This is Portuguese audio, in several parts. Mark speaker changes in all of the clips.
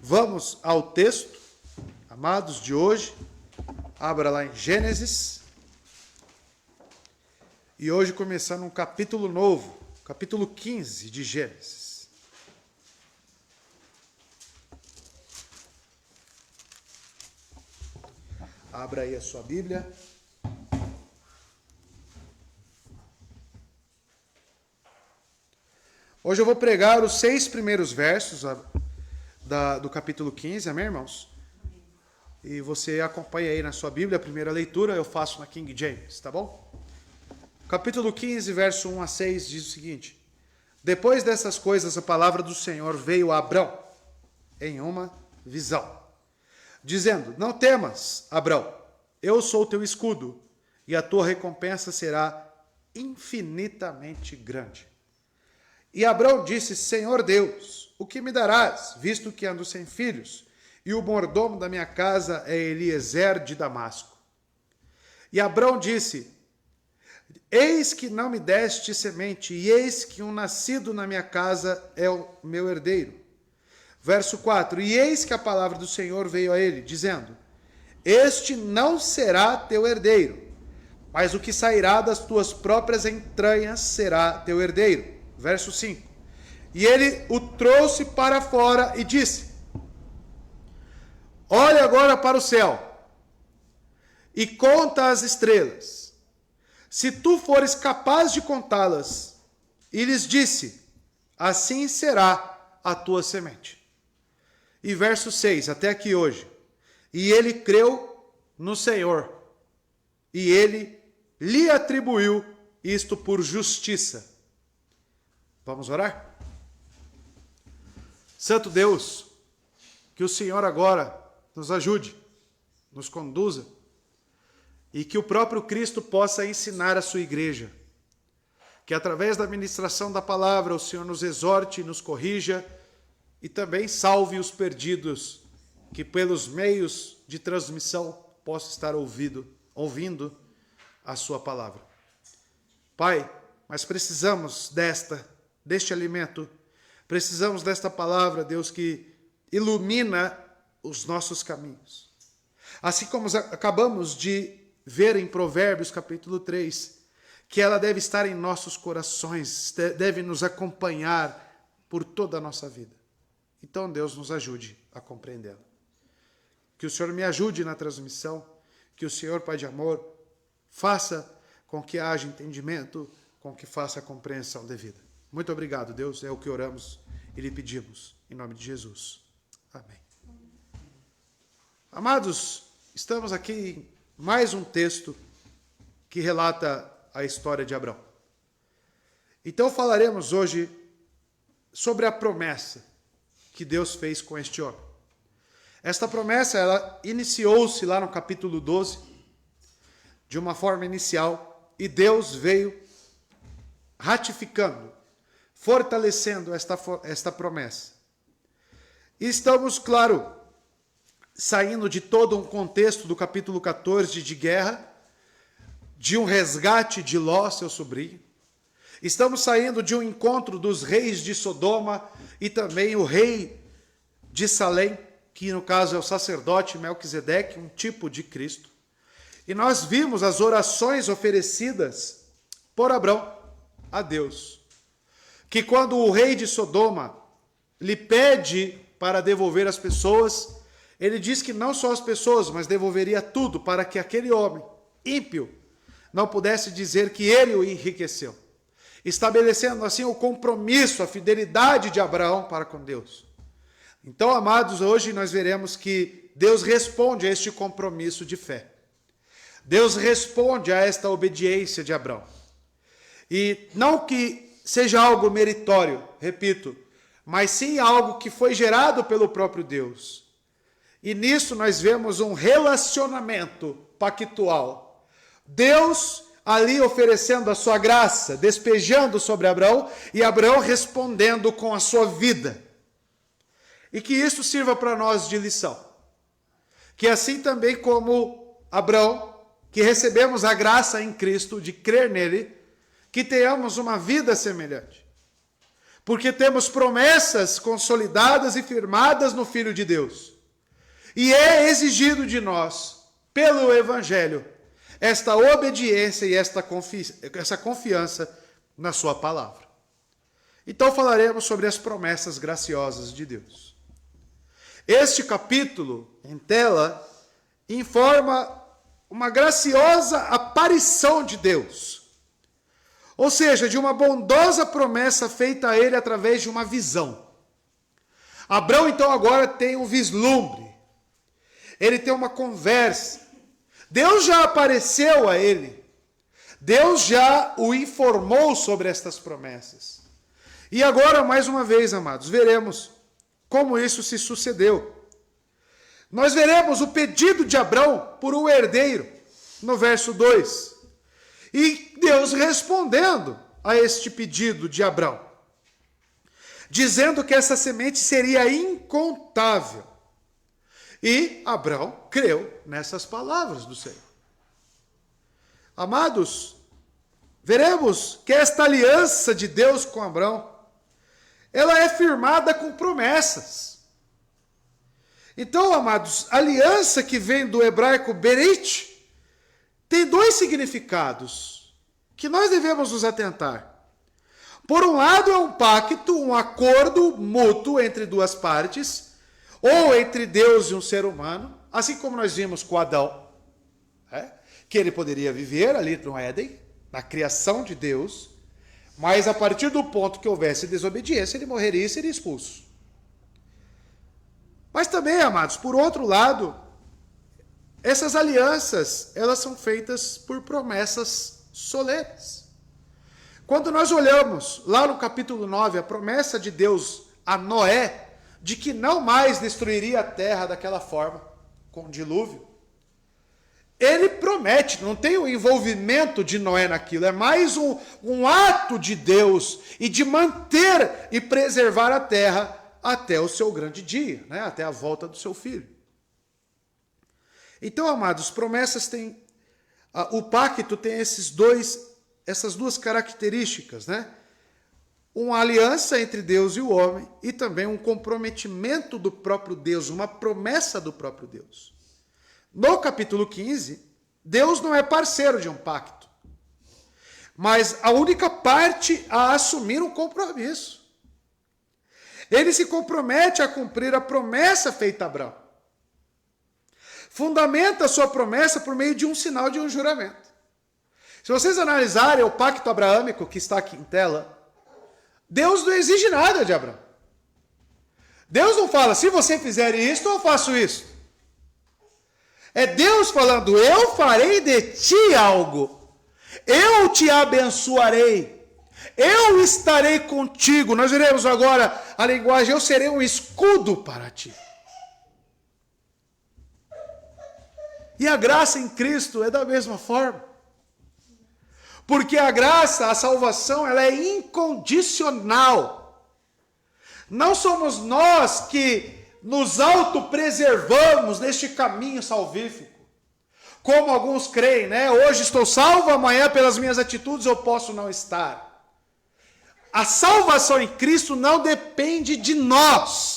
Speaker 1: Vamos ao texto, amados, de hoje. Abra lá em Gênesis. E hoje começando um capítulo novo, capítulo 15 de Gênesis. Abra aí a sua Bíblia. Hoje eu vou pregar os 6 primeiros versos do capítulo 15, amém, irmãos? E você acompanha aí na sua Bíblia, a primeira leitura eu faço na King James, tá bom? Capítulo 15, verso 1 a 6 diz o seguinte: Depois dessas coisas, a palavra do Senhor veio a Abrão em uma visão, dizendo: Não temas, Abrão, eu sou o teu escudo, e a tua recompensa será infinitamente grande. E Abrão disse: Senhor Deus, o que me darás, visto que ando sem filhos, e o mordomo da minha casa é Eliezer de Damasco? E Abrão disse: Eis que não me deste semente, e eis que um nascido na minha casa é o meu herdeiro. Verso 4: E eis que a palavra do Senhor veio a ele, dizendo: Este não será teu herdeiro, mas o que sairá das tuas próprias entranhas será teu herdeiro. Verso 5: E ele o trouxe para fora e disse: Olha agora para o céu e conta as estrelas, se tu fores capaz de contá-las. E lhes disse: Assim será a tua semente. E verso 6, até aqui hoje: E ele creu no Senhor, e ele lhe atribuiu isto por justiça. Vamos orar? Santo Deus, que o Senhor agora nos ajude, nos conduza, e que o próprio Cristo possa ensinar a sua igreja. Que através da ministração da palavra o Senhor nos exorte, nos corrija e também salve os perdidos, que pelos meios de transmissão possam estar ouvindo a sua palavra. Pai, mas precisamos deste alimento, precisamos desta palavra, Deus, que ilumina os nossos caminhos. Assim como acabamos de ver em Provérbios capítulo 3, que ela deve estar em nossos corações, deve nos acompanhar por toda a nossa vida. Então, Deus, nos ajude a compreendê-la. Que o Senhor me ajude na transmissão, que o Senhor, Pai de amor, faça com que haja entendimento, com que faça a compreensão devida. Muito obrigado, Deus, é o que oramos e lhe pedimos, em nome de Jesus. Amém. Amados, estamos aqui em mais um texto que relata a história de Abrão. Então falaremos hoje sobre a promessa que Deus fez com este homem. Esta promessa, ela iniciou-se lá no capítulo 12, de uma forma inicial, e Deus veio ratificando, fortalecendo esta promessa. E estamos, claro, saindo de todo um contexto do capítulo 14 de guerra, de um resgate de Ló, seu sobrinho. Estamos saindo de um encontro dos reis de Sodoma e também o rei de Salém, que no caso é o sacerdote Melquisedeque, um tipo de Cristo. E nós vimos as orações oferecidas por Abrão a Deus, que quando o rei de Sodoma lhe pede para devolver as pessoas, ele diz que não só as pessoas, mas devolveria tudo, para que aquele homem ímpio não pudesse dizer que ele o enriqueceu, estabelecendo assim o compromisso, a fidelidade de Abraão para com Deus. Então, amados, hoje nós veremos que Deus responde a este compromisso de fé. Deus responde a esta obediência de Abrão. E não que seja algo meritório, repito, mas sim algo que foi gerado pelo próprio Deus. E nisso nós vemos um relacionamento pactual. Deus ali oferecendo a sua graça, despejando sobre Abraão, e Abraão respondendo com a sua vida. E que isso sirva para nós de lição. Que assim também como Abraão, que recebemos a graça em Cristo de crer nele, que tenhamos uma vida semelhante. porque temos promessas consolidadas e firmadas no Filho de Deus. E é exigido de nós, pelo Evangelho, esta obediência e essa confiança na sua palavra. Então falaremos sobre as promessas graciosas de Deus. Este capítulo, em tela, informa uma graciosa aparição de Deus. Ou seja, de uma bondosa promessa feita a ele através de uma visão. Abraão, então, agora tem um vislumbre. Ele tem uma conversa. Deus já apareceu a ele. Deus já o informou sobre estas promessas. E agora, mais uma vez, amados, veremos como isso se sucedeu. Nós veremos o pedido de Abraão por um herdeiro, no verso 2. E Deus respondendo a este pedido de Abraão, dizendo que essa semente seria incontável. E Abraão creu nessas palavras do Senhor. Amados, veremos que esta aliança de Deus com Abraão, ela é firmada com promessas. Então, amados, a aliança que vem do hebraico berit tem dois significados que nós devemos nos atentar. Por um lado, é um pacto, um acordo mútuo entre duas partes, ou entre Deus e um ser humano, assim como nós vimos com Adão, que ele poderia viver ali no Éden, na criação de Deus, mas a partir do ponto que houvesse desobediência, ele morreria e seria expulso. Mas também, amados, por outro lado, essas alianças, elas são feitas por promessas solenes. Quando nós olhamos lá no capítulo 9, a promessa de Deus a Noé, de que não mais destruiria a terra daquela forma, com o dilúvio, ele promete, não tem o envolvimento de Noé naquilo, é mais um ato de Deus e de manter e preservar a terra até o seu grande dia, até a volta do seu filho. Então, amados, promessas têm, o pacto tem essas duas características, uma aliança entre Deus e o homem e também um comprometimento do próprio Deus, uma promessa do próprio Deus. No capítulo 15, Deus não é parceiro de um pacto, mas a única parte a assumir um compromisso. Ele se compromete a cumprir a promessa feita a Abraão. Fundamenta a sua promessa por meio de um sinal de um juramento. Se vocês analisarem o pacto abraâmico que está aqui em tela, Deus não exige nada de Abraão. Deus não fala, se você fizer isto, eu faço isso. É Deus falando, eu farei de ti algo. Eu te abençoarei. Eu estarei contigo. Nós veremos agora a linguagem, eu serei um escudo para ti. E a graça em Cristo é da mesma forma. Porque a graça, a salvação, ela é incondicional. Não somos nós que nos autopreservamos neste caminho salvífico. Como alguns creem, Hoje estou salvo, amanhã pelas minhas atitudes eu posso não estar. A salvação em Cristo não depende de nós.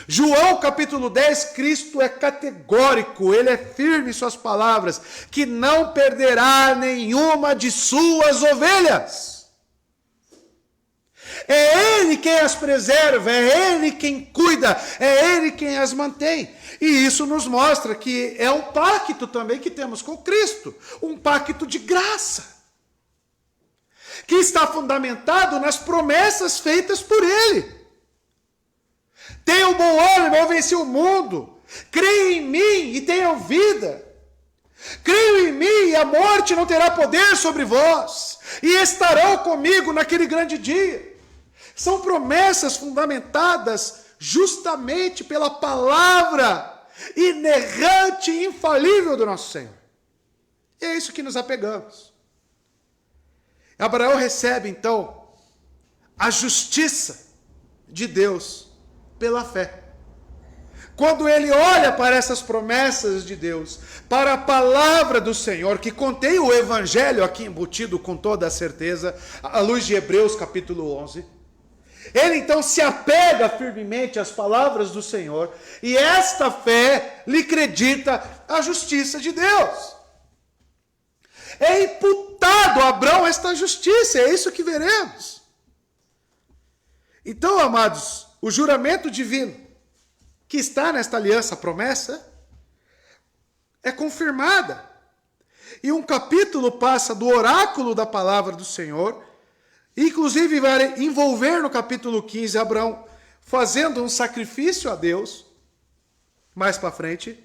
Speaker 1: João capítulo 10, Cristo é categórico, ele é firme em suas palavras, que não perderá nenhuma de suas ovelhas. É Ele quem as preserva, é Ele quem cuida, é Ele quem as mantém. E isso nos mostra que é um pacto também que temos com Cristo, um pacto de graça, que está fundamentado nas promessas feitas por Ele. Tenham bom ânimo, eu venci o mundo. Creiam em mim e tenham vida. Creiam em mim e a morte não terá poder sobre vós. E estarão comigo naquele grande dia. São promessas fundamentadas justamente pela palavra inerrante e infalível do nosso Senhor. E é isso que nos apegamos. Abraão recebe, então, a justiça de Deus pela fé. Quando ele olha para essas promessas de Deus, para a palavra do Senhor, que contém o Evangelho aqui embutido com toda a certeza, à luz de Hebreus capítulo 11, Ele então se apega firmemente às palavras do Senhor, e esta fé lhe acredita a justiça de Deus. É imputado a Abrão esta justiça, é isso que veremos. Então, amados, o juramento divino que está nesta aliança, promessa, é confirmada. E um capítulo passa do oráculo da palavra do Senhor, inclusive vai envolver no capítulo 15 Abrão fazendo um sacrifício a Deus, mais para frente.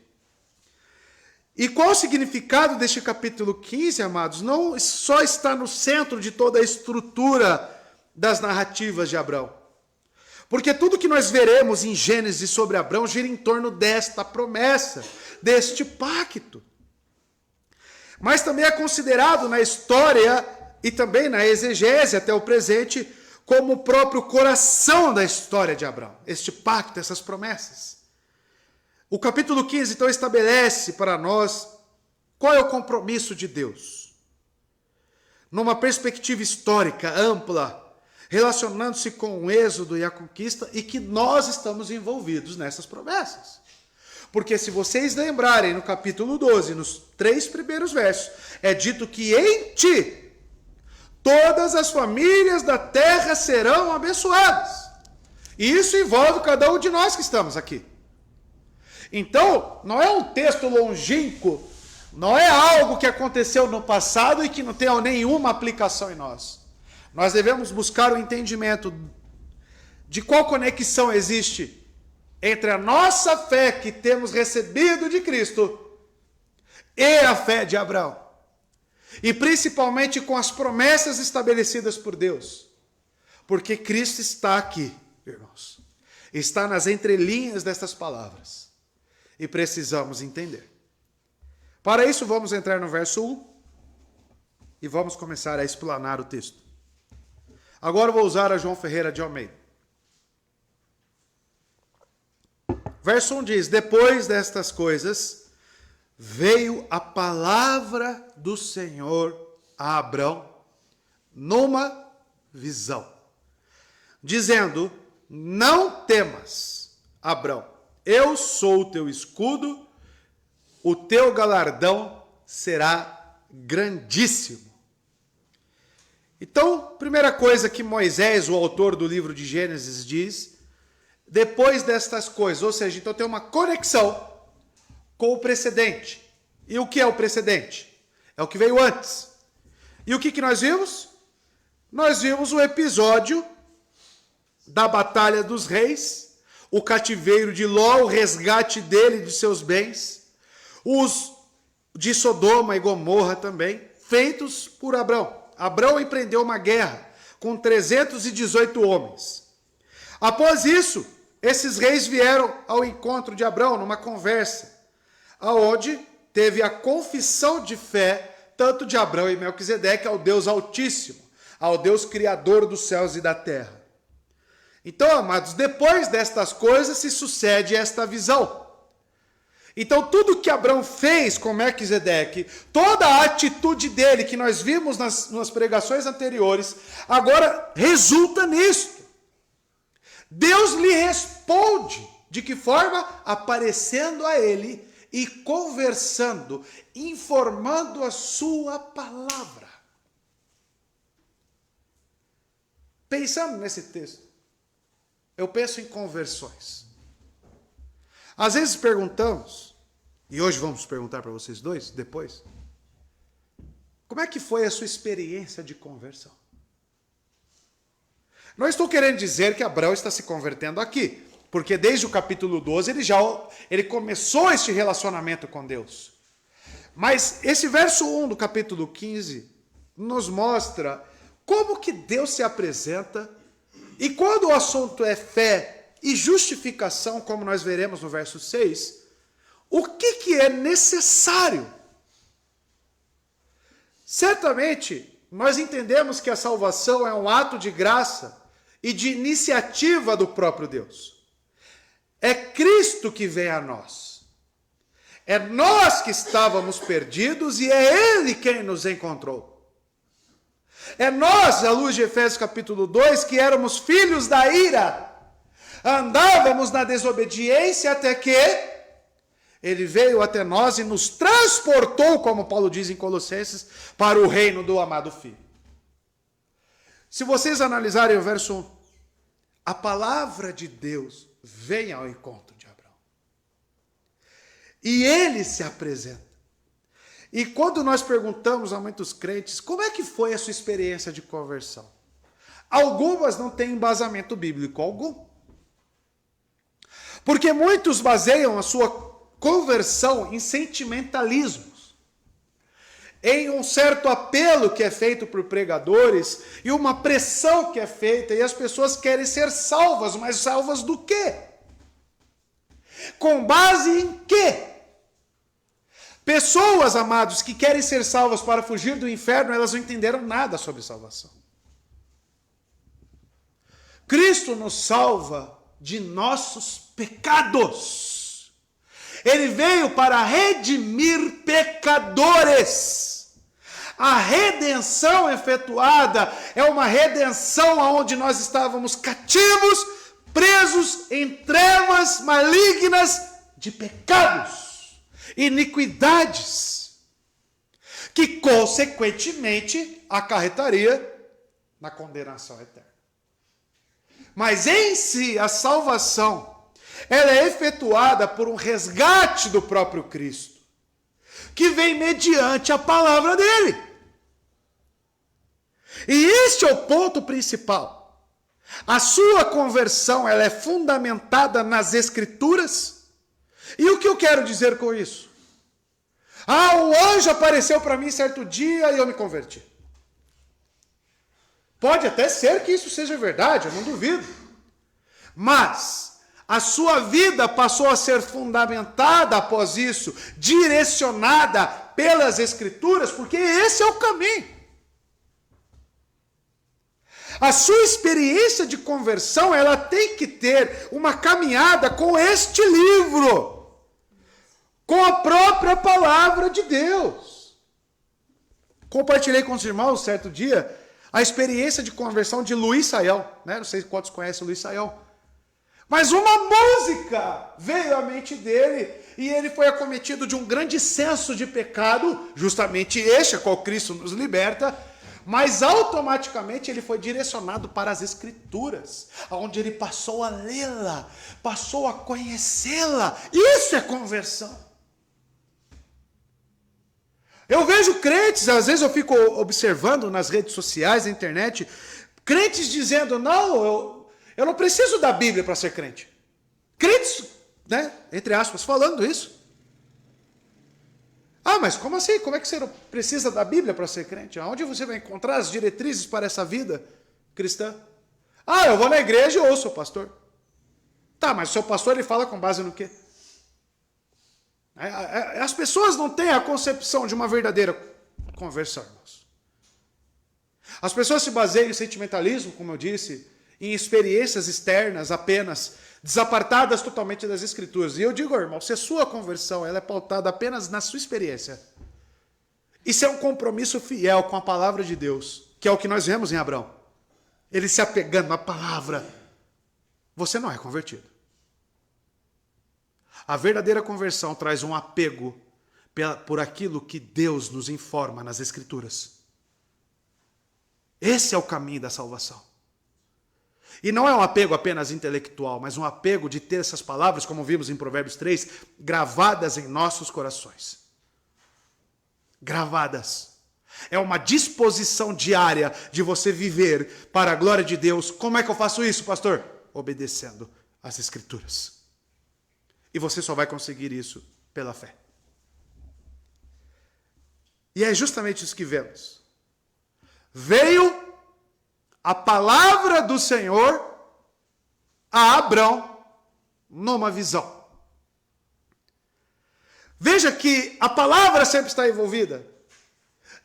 Speaker 1: E qual o significado deste capítulo 15, amados? Não só está no centro de toda a estrutura das narrativas de Abrão. Porque tudo que nós veremos em Gênesis sobre Abrão gira em torno desta promessa, deste pacto. Mas também é considerado na história e também na exegese até o presente como o próprio coração da história de Abrão, este pacto, essas promessas. O capítulo 15, então, estabelece para nós qual é o compromisso de Deus. Numa perspectiva histórica, ampla, relacionando-se com o êxodo e a conquista, e que nós estamos envolvidos nessas promessas. Porque se vocês lembrarem, no capítulo 12, nos 3 primeiros versos, é dito que em ti todas as famílias da terra serão abençoadas. E isso envolve cada um de nós que estamos aqui. Então, não é um texto longínquo, não é algo que aconteceu no passado e que não tem nenhuma aplicação em nós. Nós devemos buscar o entendimento de qual conexão existe entre a nossa fé que temos recebido de Cristo e a fé de Abraão. E principalmente com as promessas estabelecidas por Deus. Porque Cristo está aqui, irmãos. Está nas entrelinhas destas palavras. E precisamos entender. Para isso, vamos entrar no verso 1 e vamos começar a explanar o texto. Agora vou usar a João Ferreira de Almeida. Verso 1 diz: depois destas coisas, veio a palavra do Senhor a Abrão numa visão, dizendo: não temas, Abrão, eu sou o teu escudo, o teu galardão será grandíssimo. Então, primeira coisa que Moisés, o autor do livro de Gênesis, diz, depois destas coisas, ou seja, então tem uma conexão com o precedente. E o que é o precedente? É o que veio antes. E o que nós vimos? Nós vimos o episódio da Batalha dos Reis, o cativeiro de Ló, o resgate dele e de seus bens, os de Sodoma e Gomorra também, feitos por Abrão. Abrão empreendeu uma guerra com 318 homens. Após isso, esses reis vieram ao encontro de Abrão numa conversa, aonde teve a confissão de fé, tanto de Abrão e Melquisedeque, ao Deus Altíssimo, ao Deus Criador dos céus e da terra. Então, amados, depois destas coisas se sucede esta visão. Então, tudo que Abrão fez com Melquisedeque, toda a atitude dele que nós vimos nas pregações anteriores, agora resulta nisto. Deus lhe responde. De que forma? Aparecendo a ele e conversando, informando a sua palavra. Pensando nesse texto, eu penso em conversões. Às vezes perguntamos, e hoje vamos perguntar para vocês dois, depois, como é que foi a sua experiência de conversão? Não estou querendo dizer que Abraão está se convertendo aqui, porque desde o capítulo 12 ele começou este relacionamento com Deus. Mas esse verso 1 do capítulo 15 nos mostra como que Deus se apresenta, e quando o assunto é fé e justificação, como nós veremos no verso 6, o que é necessário? Certamente, nós entendemos que a salvação é um ato de graça e de iniciativa do próprio Deus. É Cristo que vem a nós. É nós que estávamos perdidos e é Ele quem nos encontrou. É nós, à luz de Efésios capítulo 2, que éramos filhos da ira. Andávamos na desobediência até que ele veio até nós e nos transportou, como Paulo diz em Colossenses, para o reino do amado Filho. Se vocês analisarem o verso 1, a palavra de Deus vem ao encontro de Abraão. E ele se apresenta. E quando nós perguntamos a muitos crentes, como é que foi a sua experiência de conversão? Algumas não têm embasamento bíblico algum. Porque muitos baseiam a sua conversão em sentimentalismos, em um certo apelo que é feito por pregadores e uma pressão que é feita, e as pessoas querem ser salvas, mas salvas do quê? Com base em quê? Pessoas, amados, que querem ser salvas para fugir do inferno, elas não entenderam nada sobre salvação. Cristo nos salva de nossos pecados. Ele veio para redimir pecadores. A redenção efetuada é uma redenção onde nós estávamos cativos, presos em trevas malignas de pecados, iniquidades, que consequentemente acarretaria na condenação eterna. Mas em si, a salvação, ela é efetuada por um resgate do próprio Cristo, que vem mediante a palavra dele. E este é o ponto principal. A sua conversão, ela é fundamentada nas Escrituras. E o que eu quero dizer com isso? Um anjo apareceu para mim certo dia e eu me converti. Pode até ser que isso seja verdade, eu não duvido. Mas a sua vida passou a ser fundamentada após isso, direcionada pelas Escrituras, porque esse é o caminho. A sua experiência de conversão, ela tem que ter uma caminhada com este livro, com a própria palavra de Deus. Compartilhei com os irmãos certo dia a experiência de conversão de Luiz Saião, né? Não sei quantos conhecem o Luiz Saião. Mas uma música veio à mente dele e ele foi acometido de um grande senso de pecado, justamente este a qual Cristo nos liberta, mas automaticamente ele foi direcionado para as Escrituras, onde ele passou a lê-la, passou a conhecê-la. Isso é conversão. Eu vejo crentes, às vezes eu fico observando nas redes sociais, na internet, crentes dizendo, não, eu não preciso da Bíblia para ser crente. Crentes, né, entre aspas, falando isso. Mas como assim? Como é que você não precisa da Bíblia para ser crente? Onde você vai encontrar as diretrizes para essa vida cristã? Eu vou na igreja e ouço o pastor. Tá, mas o seu pastor ele fala com base no quê? As pessoas não têm a concepção de uma verdadeira conversão, irmãos. As pessoas se baseiam em sentimentalismo, como eu disse, em experiências externas apenas, desapartadas totalmente das Escrituras. E eu digo, irmão, se a sua conversão ela é pautada apenas na sua experiência, isso é um compromisso fiel com a palavra de Deus, que é o que nós vemos em Abraão. Ele se apegando à palavra. Você não é convertido. A verdadeira conversão traz um apego por aquilo que Deus nos informa nas Escrituras. Esse é o caminho da salvação. E não é um apego apenas intelectual, mas um apego de ter essas palavras, como vimos em Provérbios 3, gravadas em nossos corações. Gravadas. É uma disposição diária de você viver para a glória de Deus. Como é que eu faço isso, pastor? Obedecendo às Escrituras. E você só vai conseguir isso pela fé. E é justamente isso que vemos. Veio a palavra do Senhor a Abrão numa visão. Veja que a palavra sempre está envolvida.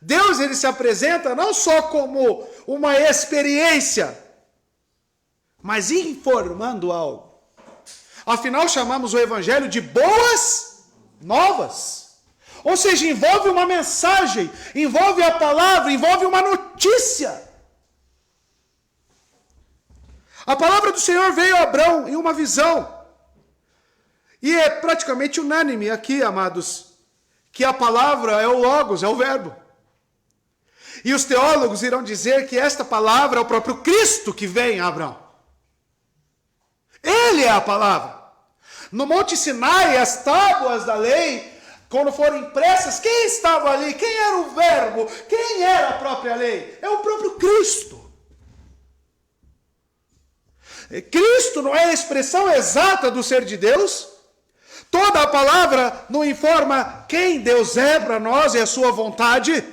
Speaker 1: Deus ele se apresenta não só como uma experiência, mas informando algo. Afinal, chamamos o Evangelho de boas novas. Ou seja, envolve uma mensagem, envolve a palavra, envolve uma notícia. A palavra do Senhor veio a Abrão em uma visão. E é praticamente unânime aqui, amados, que a palavra é o Logos, é o Verbo. E os teólogos irão dizer que esta palavra é o próprio Cristo que vem a Abrão. Ele é a palavra. No Monte Sinai, as tábuas da lei, quando foram impressas, quem estava ali? Quem era o Verbo? Quem era a própria lei? É o próprio Cristo. Cristo não é a expressão exata do ser de Deus? Toda a palavra nos informa quem Deus é para nós e a sua vontade.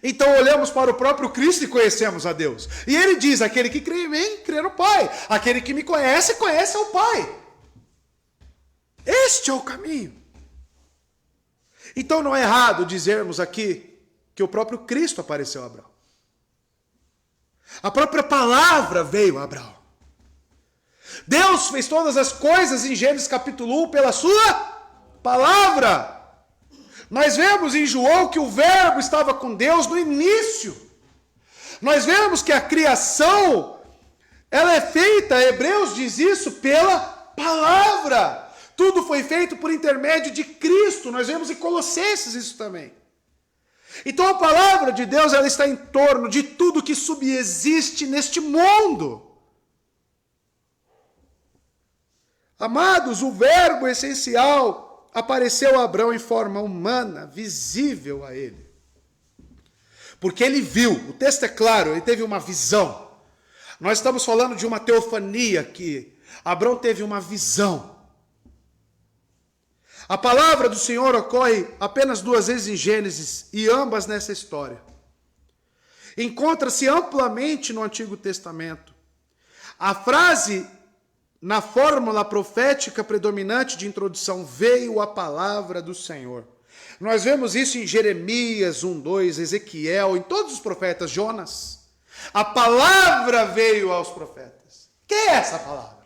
Speaker 1: Então olhamos para o próprio Cristo e conhecemos a Deus. E ele diz, aquele que crê em mim, crê no Pai. Aquele que me conhece, conhece ao Pai. Este é o caminho. Então não é errado dizermos aqui que o próprio Cristo apareceu a Abraão. A própria palavra veio a Abraão. Deus fez todas as coisas em Gênesis capítulo 1 pela sua palavra. Nós vemos em João que o Verbo estava com Deus no início. Nós vemos que a criação, ela é feita, Hebreus diz isso, pela palavra. Tudo foi feito por intermédio de Cristo. Nós vemos em Colossenses isso também. Então a palavra de Deus, ela está em torno de tudo que subsiste neste mundo. Amados, o Verbo essencial apareceu a Abrão em forma humana, visível a ele. Porque ele viu, o texto é claro, ele teve uma visão. Nós estamos falando de uma teofania aqui. Abrão teve uma visão. A palavra do Senhor ocorre apenas 2 vezes em Gênesis, e ambas nessa história. Encontra-se amplamente no Antigo Testamento. A frase, na fórmula profética predominante de introdução, veio a palavra do Senhor. Nós vemos isso em Jeremias 1:2, Ezequiel, em todos os profetas, Jonas. A palavra veio aos profetas. Que é essa palavra?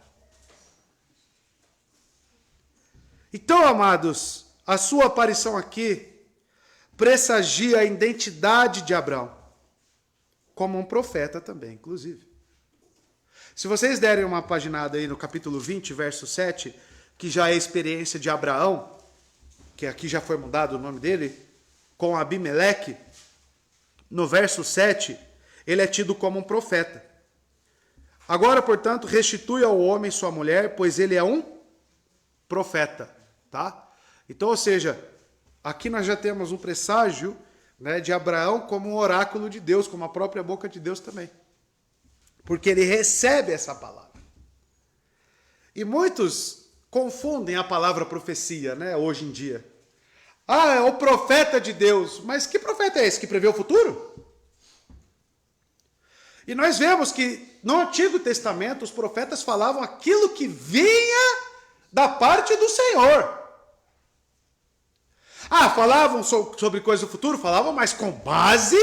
Speaker 1: Então, amados, a sua aparição aqui pressagia a identidade de Abrão, como um profeta também, inclusive. Se vocês derem uma paginada aí no capítulo 20, verso 7, que já é a experiência de Abraão, que aqui já foi mudado o nome dele, com Abimeleque, no verso 7, ele é tido como um profeta. Agora, portanto, restitui ao homem sua mulher, pois ele é um profeta, tá? Então, ou seja, aqui nós já temos um presságio, né, de Abraão como um oráculo de Deus, como a própria boca de Deus também. Porque ele recebe essa palavra. E muitos confundem a palavra profecia, né, hoje em dia. Ah, é o profeta de Deus. Mas que profeta é esse? Que prevê o futuro? E nós vemos que no Antigo Testamento os profetas falavam aquilo que vinha da parte do Senhor. Ah, falavam sobre coisas do futuro? Falavam, mas com base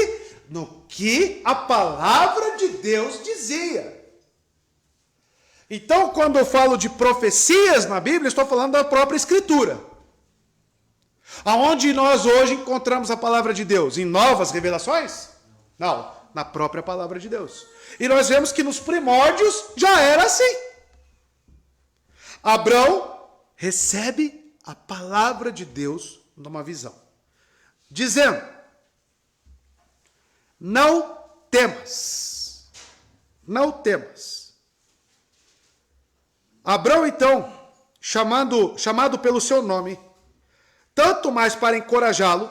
Speaker 1: no que a palavra de Deus dizia. Então, quando eu falo de profecias na Bíblia, estou falando da própria Escritura. Aonde nós hoje encontramos a palavra de Deus? Em novas revelações? Não, na própria palavra de Deus. E nós vemos que nos primórdios já era assim. Abrão recebe a palavra de Deus numa visão, dizendo: não temas, não temas. Abrão, então, chamado pelo seu nome, tanto mais para encorajá-lo,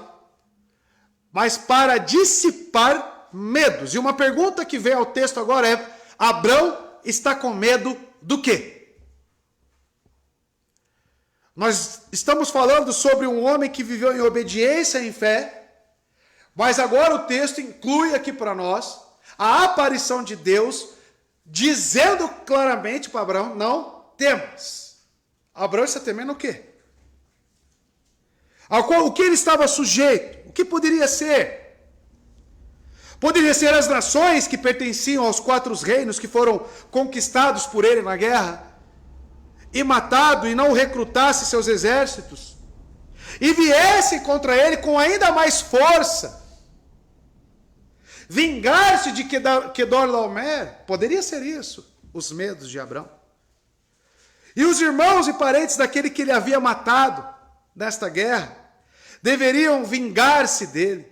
Speaker 1: mas para dissipar medos. E uma pergunta que vem ao texto agora é: Abrão está com medo do quê? Nós estamos falando sobre um homem que viveu em obediência e em fé, mas agora o texto inclui aqui para nós a aparição de Deus, dizendo claramente para Abraão: não temas. Abraão está temendo o quê? O que ele estava sujeito? O que poderia ser? Poderia ser as nações que pertenciam aos 4 reinos que foram conquistados por ele na guerra, e matado, e não recrutasse seus exércitos, e viesse contra ele com ainda mais força, vingar-se de Kedorlaomer. Poderia ser isso. os medos de Abrão. E os irmãos e parentes daquele que ele havia matado nesta guerra deveriam vingar-se dele.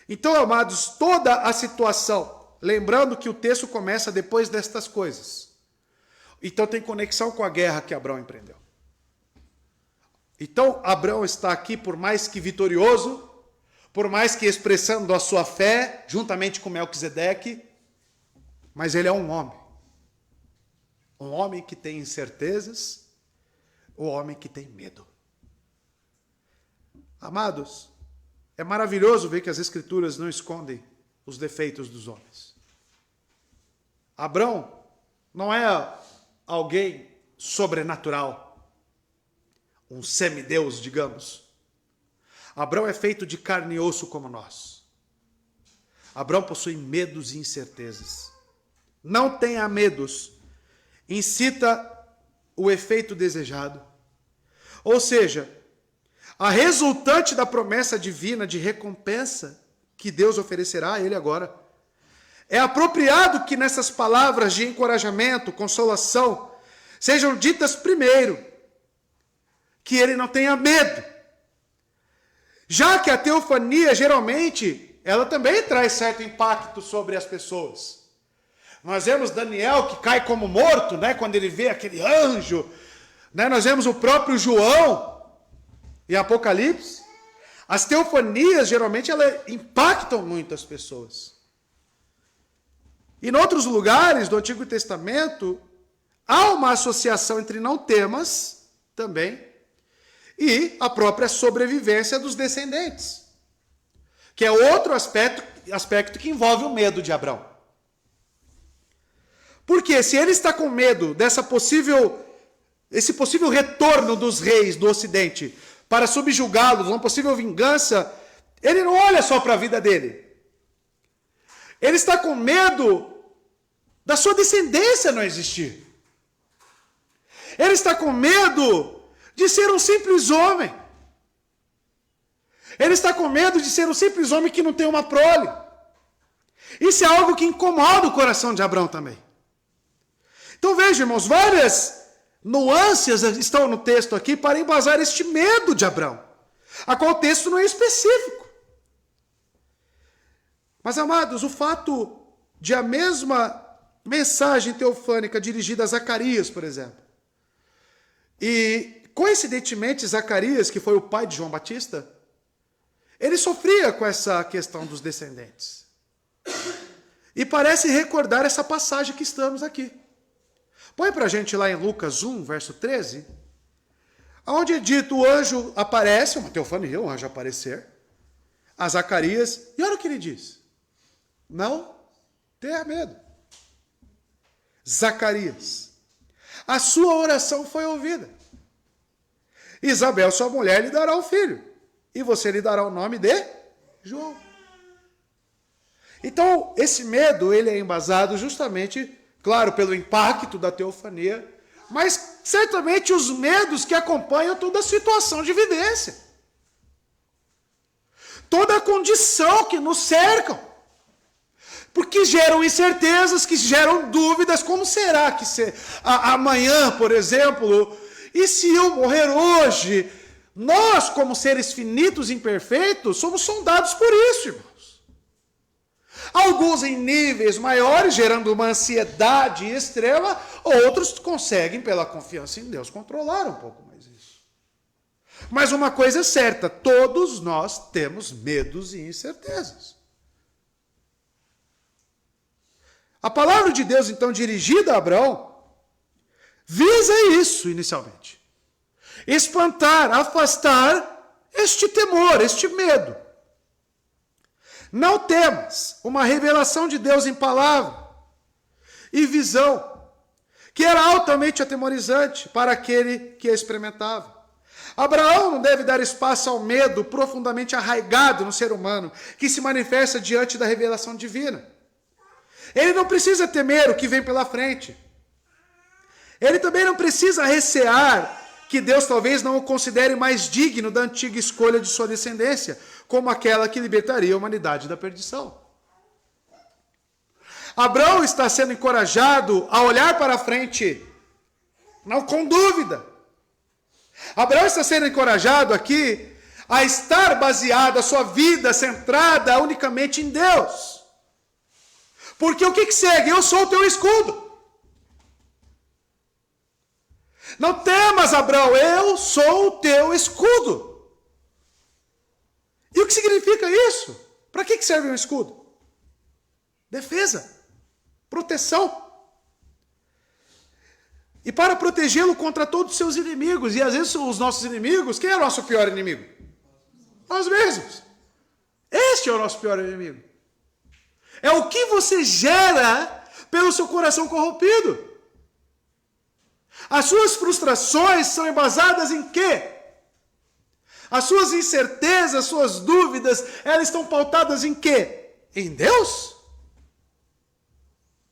Speaker 1: Então, amados, toda a situação, lembrando que o texto começa depois destas coisas, então tem conexão com a guerra que Abrão empreendeu. Então, Abrão está aqui, por mais que vitorioso, por mais que expressando a sua fé, juntamente com Melquisedeque, mas ele é um homem que tem incertezas, um homem que tem medo. Amados, é maravilhoso ver que as Escrituras não escondem os defeitos dos homens. Abrão não é alguém sobrenatural, um semideus, digamos. Abrão é feito de carne e osso como nós. Abrão possui medos e incertezas. Não tenha medos, incita o efeito desejado. Ou seja, a resultante da promessa divina de recompensa que Deus oferecerá a ele agora. É apropriado que nessas palavras de encorajamento, consolação, sejam ditas primeiro, que ele não tenha medo. Já que a teofania, geralmente, ela também traz certo impacto sobre as pessoas. Nós vemos Daniel que cai como morto, né, quando ele vê aquele anjo. Né, nós vemos o próprio João em Apocalipse. As teofanias, geralmente, elas impactam muito as pessoas. E em outros lugares do Antigo Testamento, há uma associação entre não temas, também, e a própria sobrevivência dos descendentes, que é outro aspecto que envolve o medo de Abrão. Porque se ele está com medo esse possível retorno dos reis do Ocidente para subjugá-los, uma possível vingança, ele não olha só para a vida dele. Ele está com medo da sua descendência não existir. Ele está com medo de ser um simples homem. Ele está com medo de ser um simples homem que não tem uma prole. Isso é algo que incomoda o coração de Abrão também. Então veja, irmãos, várias nuances estão no texto aqui para embasar este medo de Abrão, a qual o texto não é específico. Mas, amados, o fato de a mesma mensagem teofânica dirigida a Zacarias, por exemplo, e coincidentemente, Zacarias, que foi o pai de João Batista, ele sofria com essa questão dos descendentes. E parece recordar essa passagem que estamos aqui. Põe para a gente lá em Lucas 1, verso 13, onde é dito, o anjo aparece, uma teofania, um anjo aparecer, a Zacarias, e olha o que ele diz. Não tenha medo. Zacarias, a sua oração foi ouvida. Isabel, sua mulher, lhe dará um filho. E você lhe dará o nome de João. Então, esse medo, ele é embasado justamente, claro, pelo impacto da teofania, mas certamente os medos que acompanham toda a situação de evidência. Toda a condição que nos cercam. Porque geram incertezas, que geram dúvidas, como será que amanhã, por exemplo, e se eu morrer hoje? Nós, como seres finitos e imperfeitos, somos sondados por isso, irmãos. Alguns em níveis maiores, gerando uma ansiedade extrema, outros conseguem, pela confiança em Deus, controlar um pouco mais isso. Mas uma coisa é certa, todos nós temos medos e incertezas. A palavra de Deus, então, dirigida a Abrão, visa isso inicialmente. Espantar, afastar este temor, este medo. Não temas, uma revelação de Deus em palavra e visão, que era altamente atemorizante para aquele que a experimentava. Abraão não deve dar espaço ao medo profundamente arraigado no ser humano, que se manifesta diante da revelação divina. Ele não precisa temer o que vem pela frente. Ele também não precisa recear que Deus talvez não o considere mais digno da antiga escolha de sua descendência, como aquela que libertaria a humanidade da perdição. Abraão está sendo encorajado a olhar para frente, não com dúvida. Abraão está sendo encorajado aqui a estar baseado, a sua vida centrada unicamente em Deus. Porque o que segue? Eu sou o teu escudo. Não temas, Abraão, eu sou o teu escudo. E o que significa isso? Para que serve um escudo? Defesa, proteção. E para protegê-lo contra todos os seus inimigos. E às vezes os nossos inimigos, quem é o nosso pior inimigo? Nós mesmos. Este é o nosso pior inimigo. É o que você gera pelo seu coração corrompido. As suas frustrações são embasadas em quê? As suas incertezas, as suas dúvidas, elas estão pautadas em quê? Em Deus?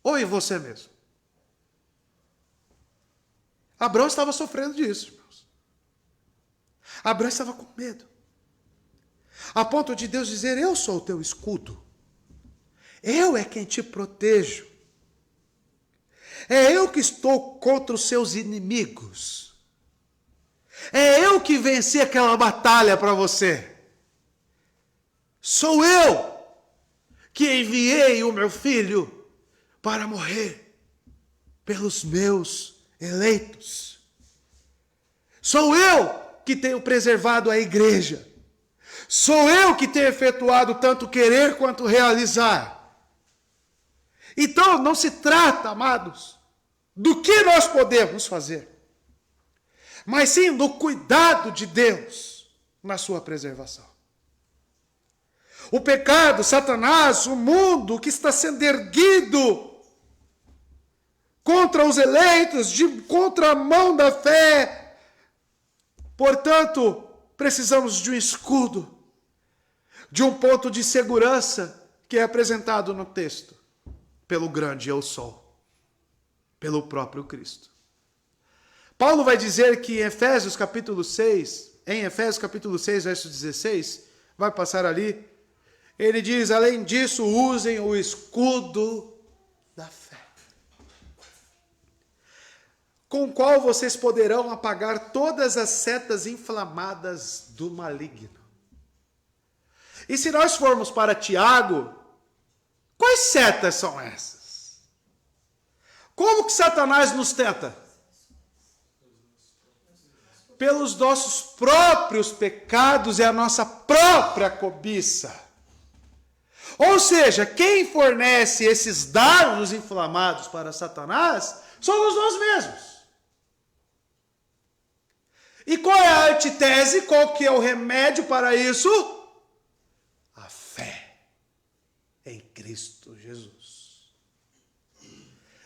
Speaker 1: Ou em você mesmo? Abraão estava sofrendo disso, irmãos. Abraão estava com medo. A ponto de Deus dizer, eu sou o teu escudo. Eu é quem te protejo. É eu que estou contra os seus inimigos. É eu que venci aquela batalha para você. Sou eu que enviei o meu filho para morrer pelos meus eleitos. Sou eu que tenho preservado a igreja. Sou eu que tenho efetuado tanto querer quanto realizar. Então não se trata, amados, do que nós podemos fazer, mas sim do cuidado de Deus na sua preservação. O pecado, Satanás, o mundo que está sendo erguido contra os eleitos, contra a mão da fé. Portanto, precisamos de um escudo, de um ponto de segurança que é apresentado no texto pelo grande eu sou, pelo próprio Cristo. Paulo vai dizer que em Efésios capítulo 6, verso 16, vai passar ali, ele diz, além disso, usem o escudo da fé, com o qual vocês poderão apagar todas as setas inflamadas do maligno. E se nós formos para Tiago, quais setas são essas? Como que Satanás nos tenta? Pelos nossos próprios pecados e a nossa própria cobiça. Ou seja, quem fornece esses dardos inflamados para Satanás somos nós mesmos. E qual é a antítese? Qual que é o remédio para isso? A fé em Cristo Jesus.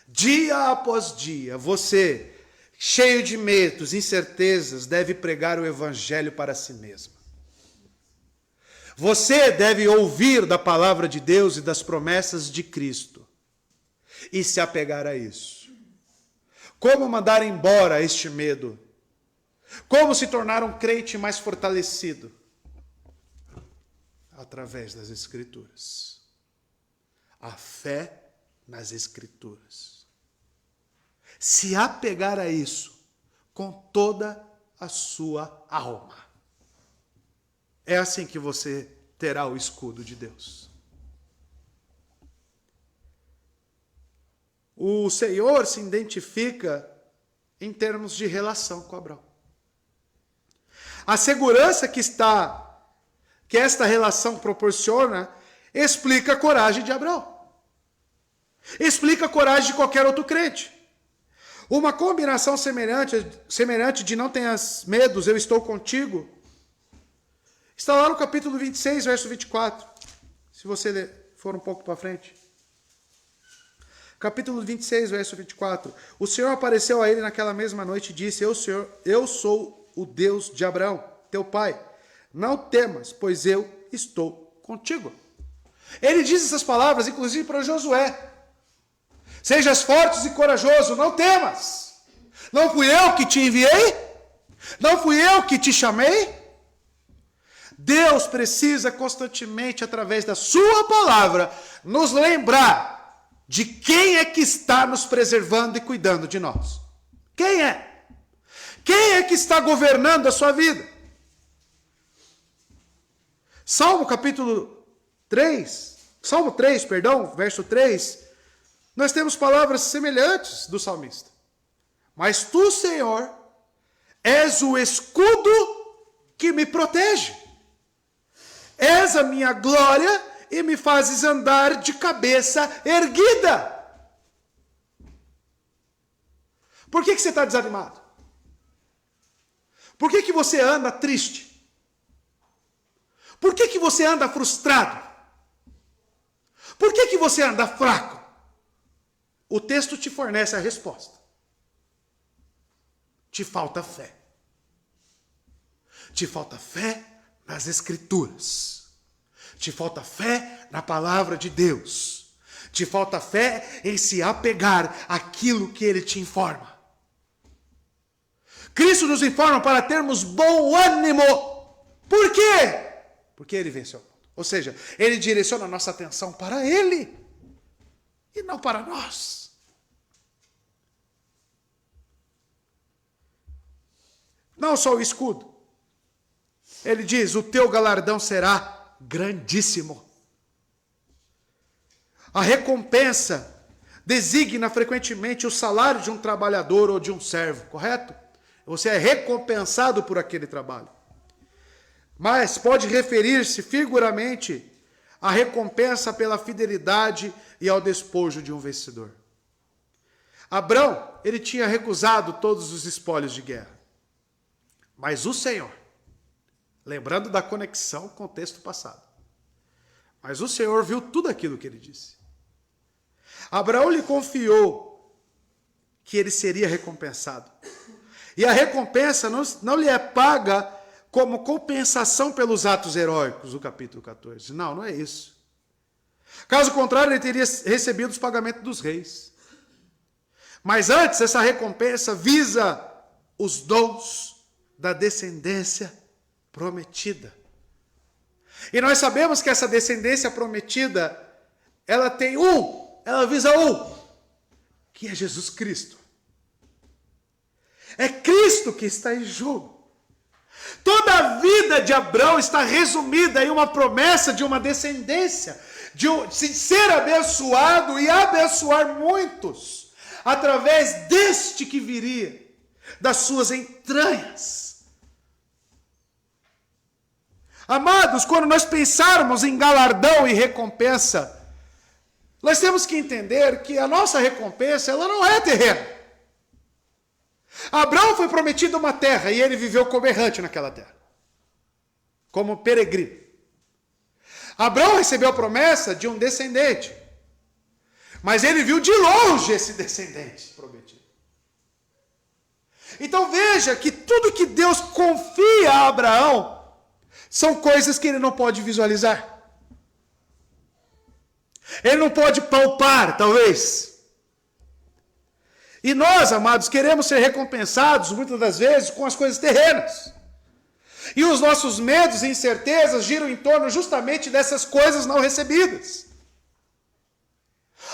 Speaker 1: Dia após dia, você, cheio de medos, incertezas, deve pregar o evangelho para si mesmo. Você deve ouvir da palavra de Deus e das promessas de Cristo e se apegar a isso. Como mandar embora este medo? Como se tornar um crente mais fortalecido? Através das Escrituras. A fé nas Escrituras. Se apegar a isso com toda a sua alma. É assim que você terá o escudo de Deus. O Senhor se identifica em termos de relação com Abraão. A segurança que esta relação proporciona explica a coragem de Abraão. Explica a coragem de qualquer outro crente. Uma combinação semelhante de não tenhas medos, eu estou contigo, está lá no capítulo 26, verso 24. Se você for um pouco para frente. Capítulo 26, verso 24. O Senhor apareceu a ele naquela mesma noite e disse, eu sou o Deus de Abraão, teu pai. Não temas, pois eu estou contigo. Ele diz essas palavras, inclusive para Josué. Sejas fortes e corajoso, não temas. Não fui eu que te enviei? Não fui eu que te chamei? Deus precisa constantemente, através da sua palavra, nos lembrar de quem é que está nos preservando e cuidando de nós. Quem é? Quem é que está governando a sua vida? Salmo 3, verso 3, nós temos palavras semelhantes do salmista. Mas tu, Senhor, és o escudo que me protege. És a minha glória e me fazes andar de cabeça erguida. Por que você está desanimado? Por que você anda triste? Por que você anda frustrado? Por que você anda fraco? O texto te fornece a resposta. Te falta fé. Te falta fé nas Escrituras. Te falta fé na palavra de Deus. Te falta fé em se apegar àquilo que Ele te informa. Cristo nos informa para termos bom ânimo. Por quê? Porque Ele venceu o mundo. Ou seja, Ele direciona a nossa atenção para Ele e não para nós. Não só o escudo. Ele diz, o teu galardão será grandíssimo. A recompensa designa frequentemente o salário de um trabalhador ou de um servo, correto? Você é recompensado por aquele trabalho. Mas pode referir-se figuramente à recompensa pela fidelidade e ao despojo de um vencedor. Abrão, ele tinha recusado todos os espólios de guerra. Mas o Senhor, lembrando da conexão com o texto passado, mas o Senhor viu tudo aquilo que ele disse. Abraão lhe confiou que ele seria recompensado. E a recompensa não lhe é paga como compensação pelos atos heróicos, do capítulo 14. Não é isso. Caso contrário, ele teria recebido os pagamentos dos reis. Mas antes, essa recompensa visa os dons da descendência prometida. E nós sabemos que essa descendência prometida, ela visa que é Jesus Cristo. É Cristo que está em jogo. Toda a vida de Abraão está resumida em uma promessa de uma descendência, de ser abençoado e abençoar muitos, através deste que viria, das suas entranhas. Amados, quando nós pensarmos em galardão e recompensa, nós temos que entender que a nossa recompensa, ela não é terrena. Abraão foi prometido uma terra e ele viveu como errante naquela terra, como peregrino. Abraão recebeu a promessa de um descendente, mas ele viu de longe esse descendente prometido. Então veja que tudo que Deus confia a Abraão são coisas que ele não pode visualizar. Ele não pode palpar, talvez. E nós, amados, queremos ser recompensados, muitas das vezes, com as coisas terrenas. E os nossos medos e incertezas giram em torno justamente dessas coisas não recebidas.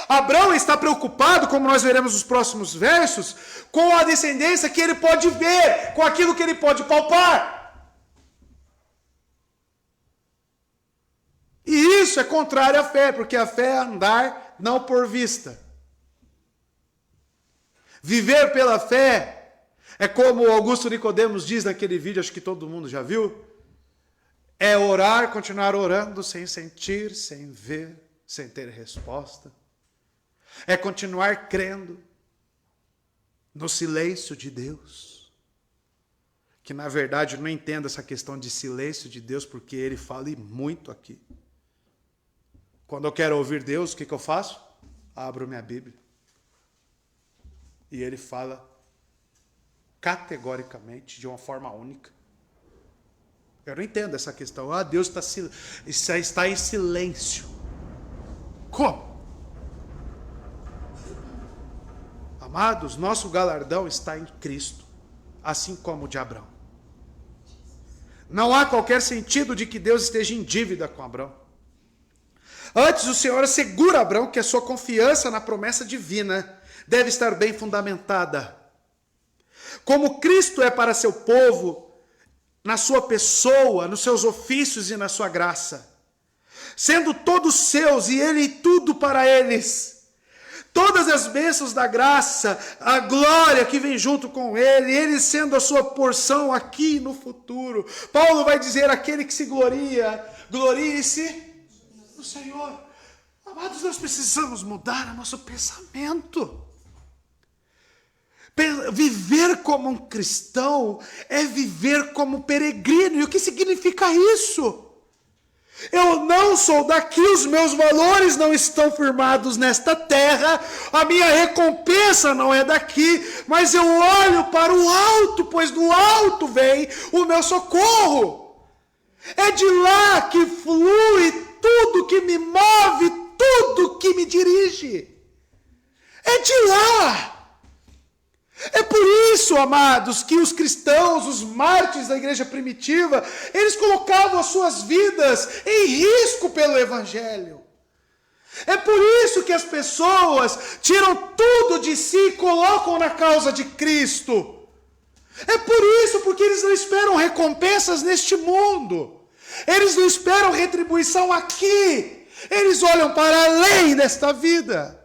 Speaker 1: Abraão está preocupado, como nós veremos nos próximos versos, com a descendência que ele pode ver, com aquilo que ele pode palpar. E isso é contrário à fé, porque a fé é andar não por vista. Viver pela fé é como Augusto Nicodemos diz naquele vídeo, acho que todo mundo já viu, é orar, continuar orando sem sentir, sem ver, sem ter resposta. É continuar crendo no silêncio de Deus. Que na verdade eu não entendo essa questão de silêncio de Deus, porque Ele fala muito aqui. Quando eu quero ouvir Deus, o que eu faço? Abro minha Bíblia. E ele fala categoricamente, de uma forma única. Eu não entendo essa questão. Deus está em silêncio. Como? Amados, nosso galardão está em Cristo, assim como o de Abraão. Não há qualquer sentido de que Deus esteja em dívida com Abraão. Antes, o Senhor assegura a Abraão que a sua confiança na promessa divina deve estar bem fundamentada. Como Cristo é para seu povo, na sua pessoa, nos seus ofícios e na sua graça. Sendo todos seus e ele tudo para eles. Todas as bênçãos da graça, a glória que vem junto com ele sendo a sua porção aqui no futuro. Paulo vai dizer, aquele que se gloria, glorie-se no Senhor. Amados, nós precisamos mudar o nosso pensamento. Viver como um cristão é viver como peregrino. E o que significa isso? Eu não sou daqui, os meus valores não estão firmados nesta terra, a minha recompensa não é daqui, mas eu olho para o alto, pois do alto vem o meu socorro. É de lá que flui tudo que me move, tudo que me dirige. É de lá. É por isso, amados, que os cristãos, os mártires da igreja primitiva, eles colocavam as suas vidas em risco pelo evangelho. É por isso que as pessoas tiram tudo de si e colocam na causa de Cristo. É por isso, porque eles não esperam recompensas neste mundo. Eles não esperam retribuição aqui. Eles olham para além desta vida.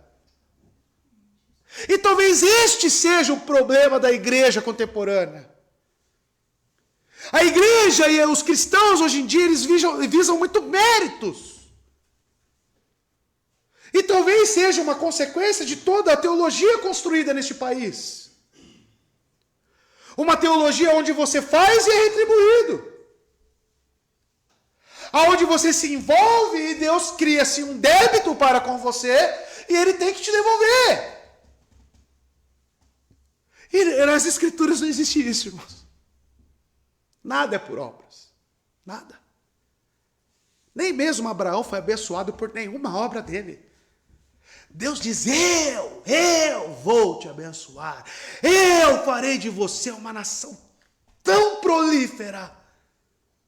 Speaker 1: E talvez este seja o problema da igreja contemporânea. A igreja e os cristãos hoje em dia, eles visam muito méritos. E talvez seja uma consequência de toda a teologia construída neste país. Uma teologia onde você faz e é retribuído. Onde você se envolve e Deus cria-se um débito para com você e Ele tem que te devolver. E nas Escrituras não existe isso, irmãos. Nada é por obras. Nada. Nem mesmo Abraão foi abençoado por nenhuma obra dele. Deus diz, eu vou te abençoar. Eu farei de você uma nação tão prolífera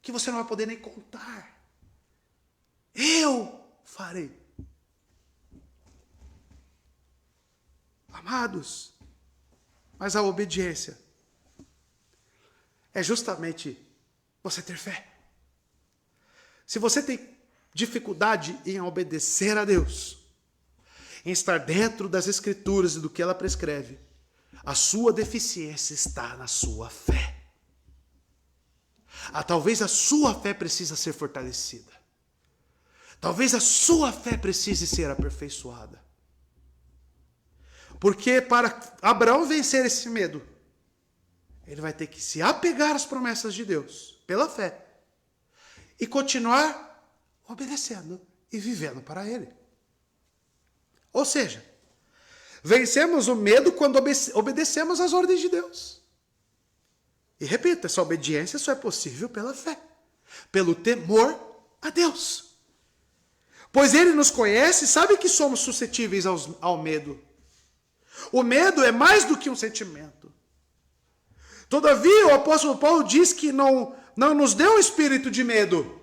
Speaker 1: que você não vai poder nem contar. Eu farei. Amados, mas a obediência é justamente você ter fé. Se você tem dificuldade em obedecer a Deus, em estar dentro das Escrituras e do que ela prescreve, a sua deficiência está na sua fé. Talvez a sua fé precise ser fortalecida. Talvez a sua fé precise ser aperfeiçoada. Porque para Abraão vencer esse medo, ele vai ter que se apegar às promessas de Deus, pela fé, e continuar obedecendo e vivendo para Ele. Ou seja, vencemos o medo quando obedecemos às ordens de Deus. E repito, essa obediência só é possível pela fé, pelo temor a Deus. Pois Ele nos conhece e sabe que somos suscetíveis ao medo. O medo é mais do que um sentimento. Todavia, o apóstolo Paulo diz que não nos deu um espírito de medo,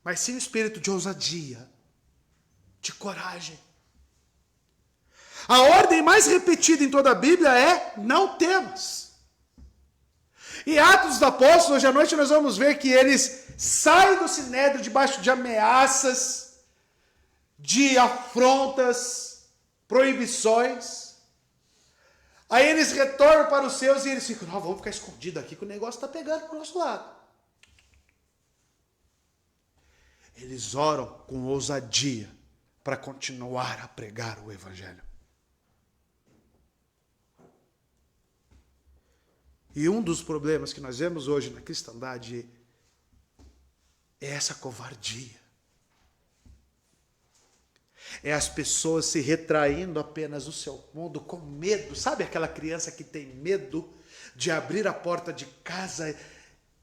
Speaker 1: mas sim um espírito de ousadia, de coragem. A ordem mais repetida em toda a Bíblia é não temas. Em Atos dos Apóstolos, hoje à noite nós vamos ver que eles saem do sinédrio debaixo de ameaças, de afrontas, proibições. Aí eles retornam para os seus e eles ficam, vamos ficar escondidos aqui que o negócio está pegando para o nosso lado. Eles oram com ousadia para continuar a pregar o Evangelho. E um dos problemas que nós vemos hoje na cristandade é essa covardia. É as pessoas se retraindo apenas no seu mundo com medo. Sabe aquela criança que tem medo de abrir a porta de casa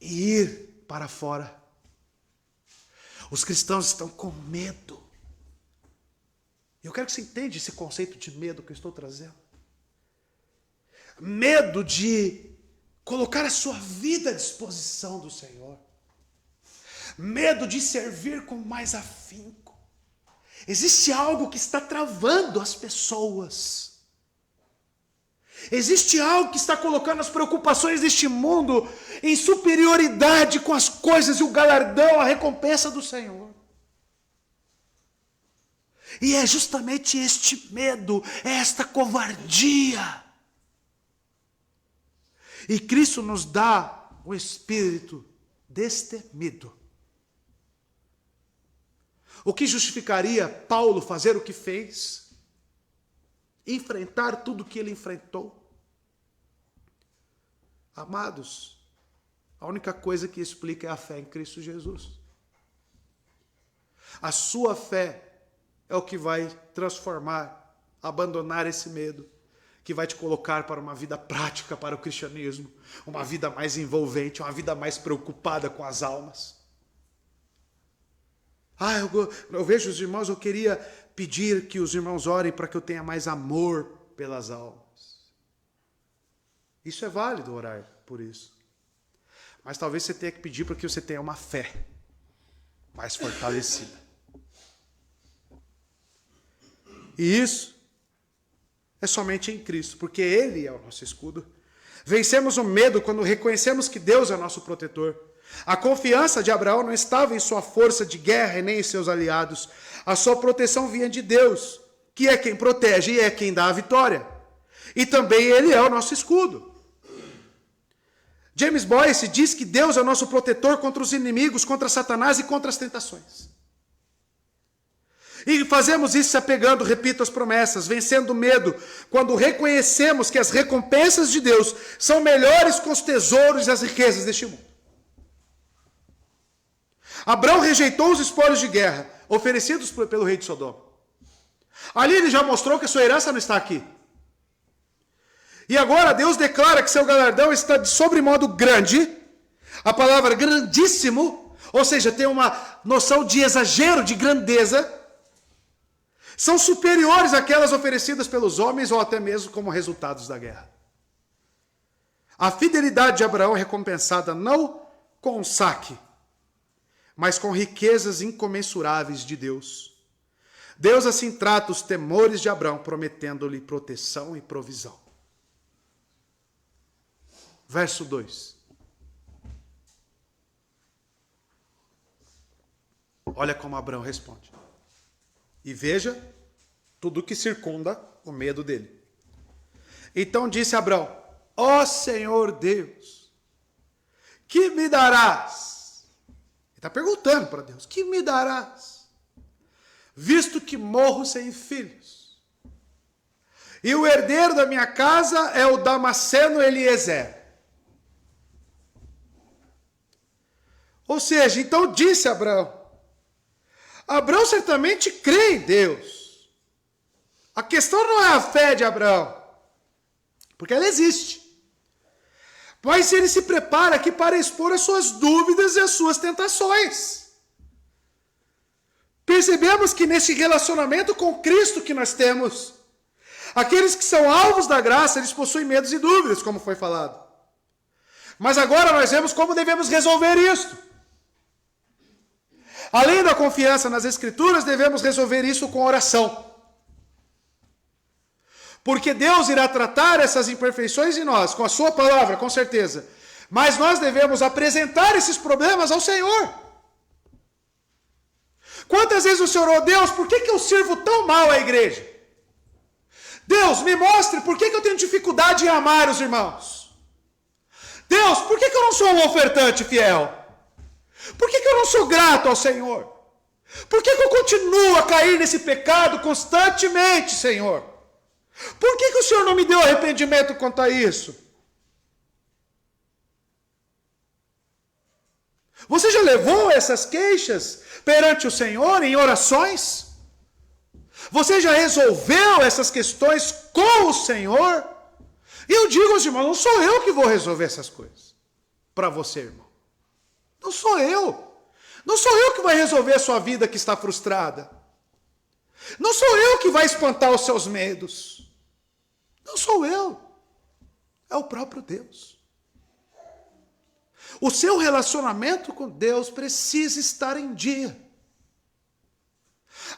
Speaker 1: e ir para fora? Os cristãos estão com medo. Eu quero que você entenda esse conceito de medo que eu estou trazendo. Medo de colocar a sua vida à disposição do Senhor. Medo de servir com mais afinco. Existe algo que está travando as pessoas. Existe algo que está colocando as preocupações deste mundo em superioridade com as coisas e o galardão, a recompensa do Senhor. E é justamente este medo, é esta covardia. E Cristo nos dá o espírito destemido. O que justificaria Paulo fazer o que fez? Enfrentar tudo o que ele enfrentou? Amados, a única coisa que explica é a fé em Cristo Jesus. A sua fé é o que vai transformar, abandonar esse medo, que vai te colocar para uma vida prática para o cristianismo, uma vida mais envolvente, uma vida mais preocupada com as almas. Eu vejo os irmãos, eu queria pedir que os irmãos orem para que eu tenha mais amor pelas almas. Isso é válido, orar por isso. Mas talvez você tenha que pedir para que você tenha uma fé mais fortalecida. E isso é somente em Cristo, porque Ele é o nosso escudo. Vencemos o medo quando reconhecemos que Deus é nosso protetor. A confiança de Abraão não estava em sua força de guerra e nem em seus aliados. A sua proteção vinha de Deus, que é quem protege e é quem dá a vitória. E também Ele é o nosso escudo. James Boyce diz que Deus é o nosso protetor contra os inimigos, contra Satanás e contra as tentações. E fazemos isso se apegando, repito, às promessas, vencendo o medo, quando reconhecemos que as recompensas de Deus são melhores que os tesouros e as riquezas deste mundo. Abraão rejeitou os espólios de guerra oferecidos pelo rei de Sodoma. Ali ele já mostrou que a sua herança não está aqui. E agora Deus declara que seu galardão está de sobremodo grande. A palavra grandíssimo, ou seja, tem uma noção de exagero, de grandeza. São superiores àquelas oferecidas pelos homens ou até mesmo como resultados da guerra. A fidelidade de Abraão é recompensada não com um saque, mas com riquezas incomensuráveis de Deus. Deus assim trata os temores de Abraão, prometendo-lhe proteção e provisão. Verso 2. Olha como Abraão responde. E veja tudo que circunda o medo dele. Então disse Abraão: ó Senhor Deus, que me darás? Ele está perguntando para Deus: que me darás? Visto que morro sem filhos. E o herdeiro da minha casa é o Damasceno Eliezer. Ou seja, então disse Abraão. Abraão certamente crê em Deus. A questão não é a fé de Abraão, porque ela existe. Mas ele se prepara aqui para expor as suas dúvidas e as suas tentações. Percebemos que nesse relacionamento com Cristo que nós temos, aqueles que são alvos da graça, eles possuem medos e dúvidas, como foi falado. Mas agora nós vemos como devemos resolver isso. Além da confiança nas Escrituras, devemos resolver isso com oração. Porque Deus irá tratar essas imperfeições em nós, com a sua palavra, com certeza. Mas nós devemos apresentar esses problemas ao Senhor. Quantas vezes o Senhor orou: Deus, por que eu sirvo tão mal à igreja? Deus, me mostre por que eu tenho dificuldade em amar os irmãos. Deus, por que eu não sou um ofertante fiel? Por que eu não sou grato ao Senhor? Por que eu continuo a cair nesse pecado constantemente, Senhor? Por que o Senhor não me deu arrependimento quanto a isso? Você já levou essas queixas perante o Senhor em orações? Você já resolveu essas questões com o Senhor? E eu digo aos irmãos, não sou eu que vou resolver essas coisas para você, irmão. Não sou eu. Não sou eu que vai resolver a sua vida que está frustrada. Não sou eu que vai espantar os seus medos. Não sou eu. É o próprio Deus. O seu relacionamento com Deus precisa estar em dia.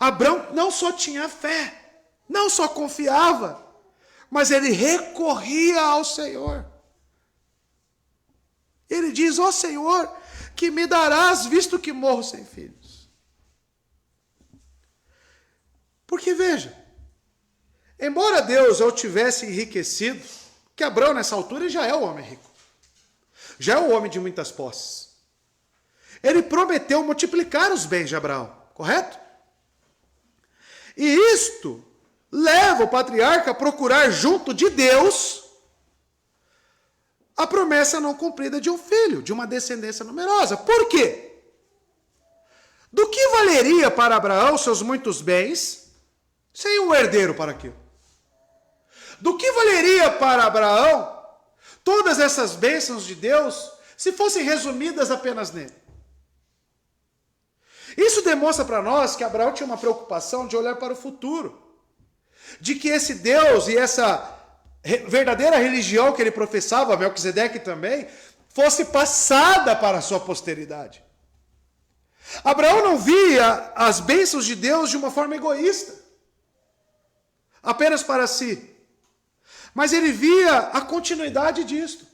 Speaker 1: Abraão não só tinha fé, não só confiava, mas ele recorria ao Senhor. Ele diz: ó Senhor, que me darás, visto que morro sem filhos. Porque veja, embora Deus o tivesse enriquecido, que Abraão nessa altura já é o homem rico, já é o homem de muitas posses. Ele prometeu multiplicar os bens de Abraão, correto? E isto leva o patriarca a procurar junto de Deus a promessa não cumprida de um filho, de uma descendência numerosa. Por quê? Do que valeria para Abraão seus muitos bens sem um herdeiro para aquilo? Do que valeria para Abraão todas essas bênçãos de Deus se fossem resumidas apenas nele? Isso demonstra para nós que Abraão tinha uma preocupação de olhar para o futuro, de que esse Deus e essa verdadeira religião que ele professava, Melquisedeque também, fosse passada para a sua posteridade. Abraão não via as bênçãos de Deus de uma forma egoísta, apenas para si, mas ele via a continuidade disto.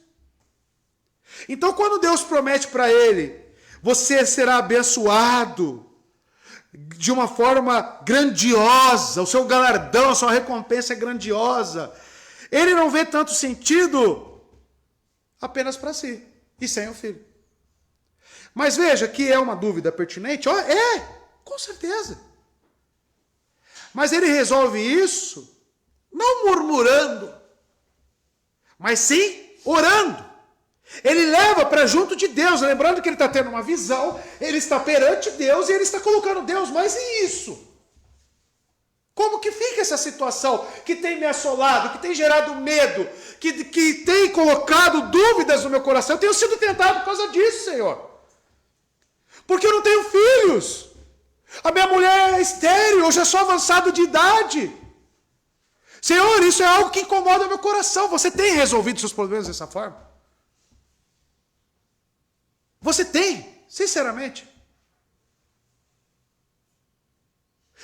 Speaker 1: Então, quando Deus promete para ele: você será abençoado de uma forma grandiosa, o seu galardão, a sua recompensa é grandiosa, ele não vê tanto sentido apenas para si e sem o filho. Mas veja que é uma dúvida pertinente. Com certeza. Mas ele resolve isso não murmurando, mas sim orando. Ele leva para junto de Deus, lembrando que ele está tendo uma visão, ele está perante Deus e ele está colocando: Deus, mas e isso? Como que fica essa situação que tem me assolado, que tem gerado medo, que tem colocado dúvidas no meu coração? Eu tenho sido tentado por causa disso, Senhor. Porque eu não tenho filhos. A minha mulher é estéril, eu já sou avançado de idade. Senhor, isso é algo que incomoda meu coração. Você tem resolvido seus problemas dessa forma? Você tem, sinceramente.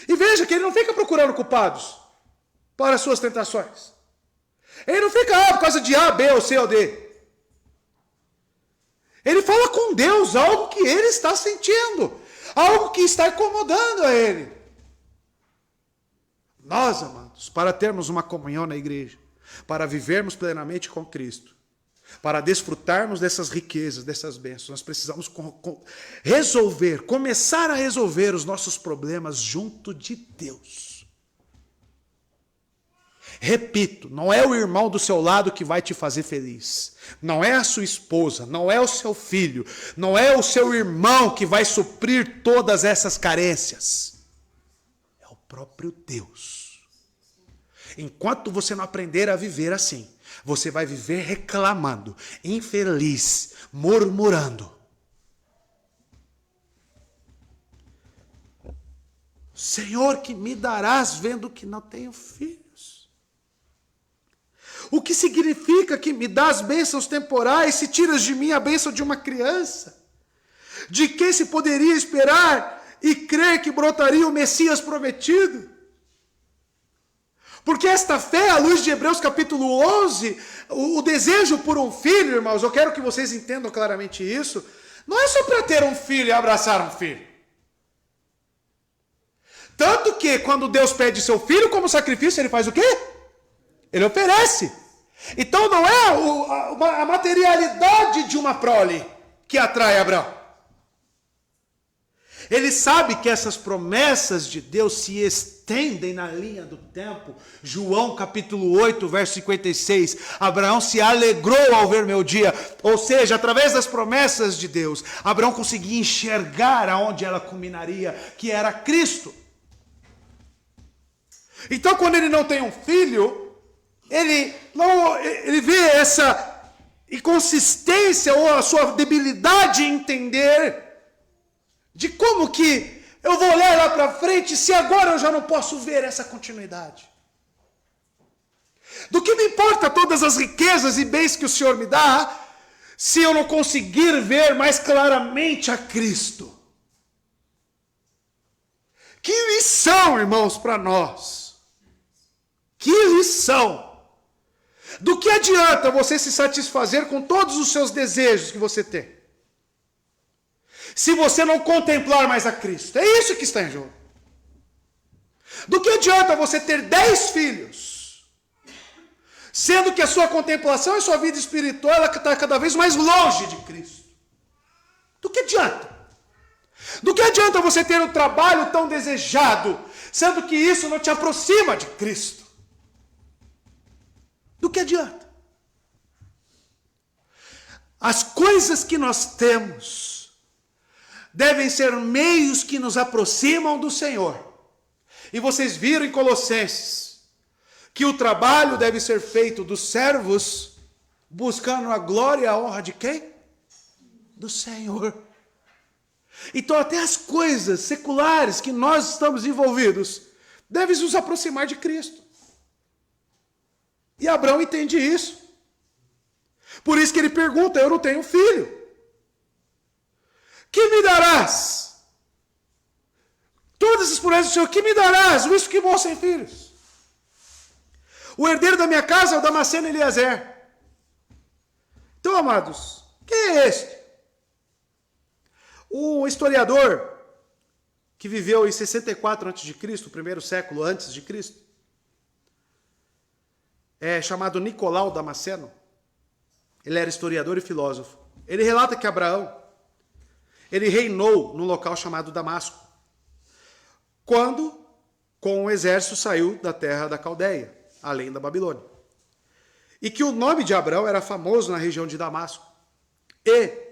Speaker 1: E veja que ele não fica procurando culpados para as suas tentações. Ele não fica por causa de A, B ou C ou D. Ele fala com Deus algo que ele está sentindo, algo que está incomodando a ele. Nós, amados, para termos uma comunhão na igreja, para vivermos plenamente com Cristo, para desfrutarmos dessas riquezas, dessas bênçãos, nós precisamos começar a resolver os nossos problemas junto de Deus. Repito, não é o irmão do seu lado que vai te fazer feliz. Não é a sua esposa, não é o seu filho, não é o seu irmão que vai suprir todas essas carências. É o próprio Deus. Enquanto você não aprender a viver assim, você vai viver reclamando, infeliz, murmurando. Senhor, que me darás vendo que não tenho filhos? O que significa que me dás bênçãos temporais se tiras de mim a bênção de uma criança? De quem se poderia esperar e crer que brotaria o Messias prometido? Porque esta fé, à luz de Hebreus capítulo 11, o desejo por um filho, irmãos, eu quero que vocês entendam claramente isso, não é só para ter um filho e abraçar um filho. Tanto que, quando Deus pede seu filho como sacrifício, ele faz o quê? Ele oferece. Então não é a materialidade de uma prole que atrai Abraão. Ele sabe que essas promessas de Deus se estendem na linha do tempo. João capítulo 8, verso 56. Abraão se alegrou ao ver meu dia. Ou seja, através das promessas de Deus, Abraão conseguia enxergar aonde ela culminaria, que era Cristo. Então, quando ele não tem um filho, ele vê essa inconsistência ou a sua debilidade em entender de como que eu vou olhar lá para frente se agora eu já não posso ver essa continuidade. Do que me importa todas as riquezas e bens que o Senhor me dá, se eu não conseguir ver mais claramente a Cristo? Que lição, irmãos, para nós. Que lição. Do que adianta você se satisfazer com todos os seus desejos que você tem, se você não contemplar mais a Cristo? É isso que está em jogo. Do que adianta você ter 10 filhos, sendo que a sua contemplação e sua vida espiritual está cada vez mais longe de Cristo? Do que adianta? Do que adianta você ter um trabalho tão desejado, sendo que isso não te aproxima de Cristo? Do que adianta? As coisas que nós temos devem ser meios que nos aproximam do Senhor. E vocês viram em Colossenses que o trabalho deve ser feito dos servos buscando a glória e a honra de quem? Do Senhor. Então até as coisas seculares que nós estamos envolvidos devem nos aproximar de Cristo. E Abraão entende isso. Por isso que ele pergunta: eu não tenho filho. Que me darás? Todas as promessas do Senhor, que me darás? Visto que vou sem filhos. O herdeiro da minha casa é o Damasceno Eliezer. Então, amados, quem é este? Um historiador que viveu em 64 a.C., o primeiro século antes de Cristo, é chamado Nicolau Damasceno. Ele era historiador e filósofo. Ele relata que Abraão, ele reinou num local chamado Damasco, quando com o exército saiu da terra da Caldeia, além da Babilônia. E que o nome de Abraão era famoso na região de Damasco. E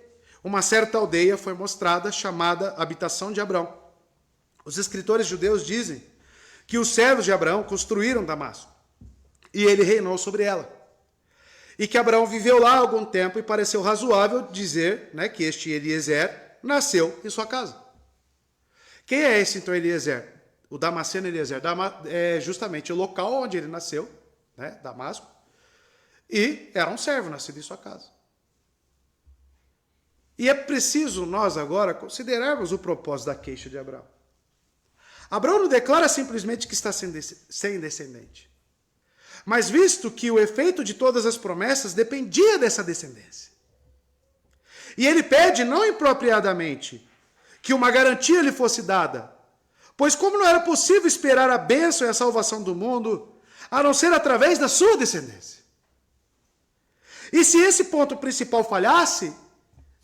Speaker 1: uma certa aldeia foi mostrada chamada Habitação de Abraão. Os escritores judeus dizem que os servos de Abraão construíram Damasco e ele reinou sobre ela. E que Abraão viveu lá algum tempo e pareceu razoável dizer, né, que este Eliezer nasceu em sua casa. Quem é esse então Eliezer? O Damasceno Eliezer é justamente o local onde ele nasceu, né, Damasco, e era um servo nascido em sua casa. E é preciso nós agora considerarmos o propósito da queixa de Abraão. Abraão não declara simplesmente que está sem descendente, mas visto que o efeito de todas as promessas dependia dessa descendência. E ele pede, não impropriadamente, que uma garantia lhe fosse dada, pois como não era possível esperar a bênção e a salvação do mundo, a não ser através da sua descendência. E se esse ponto principal falhasse,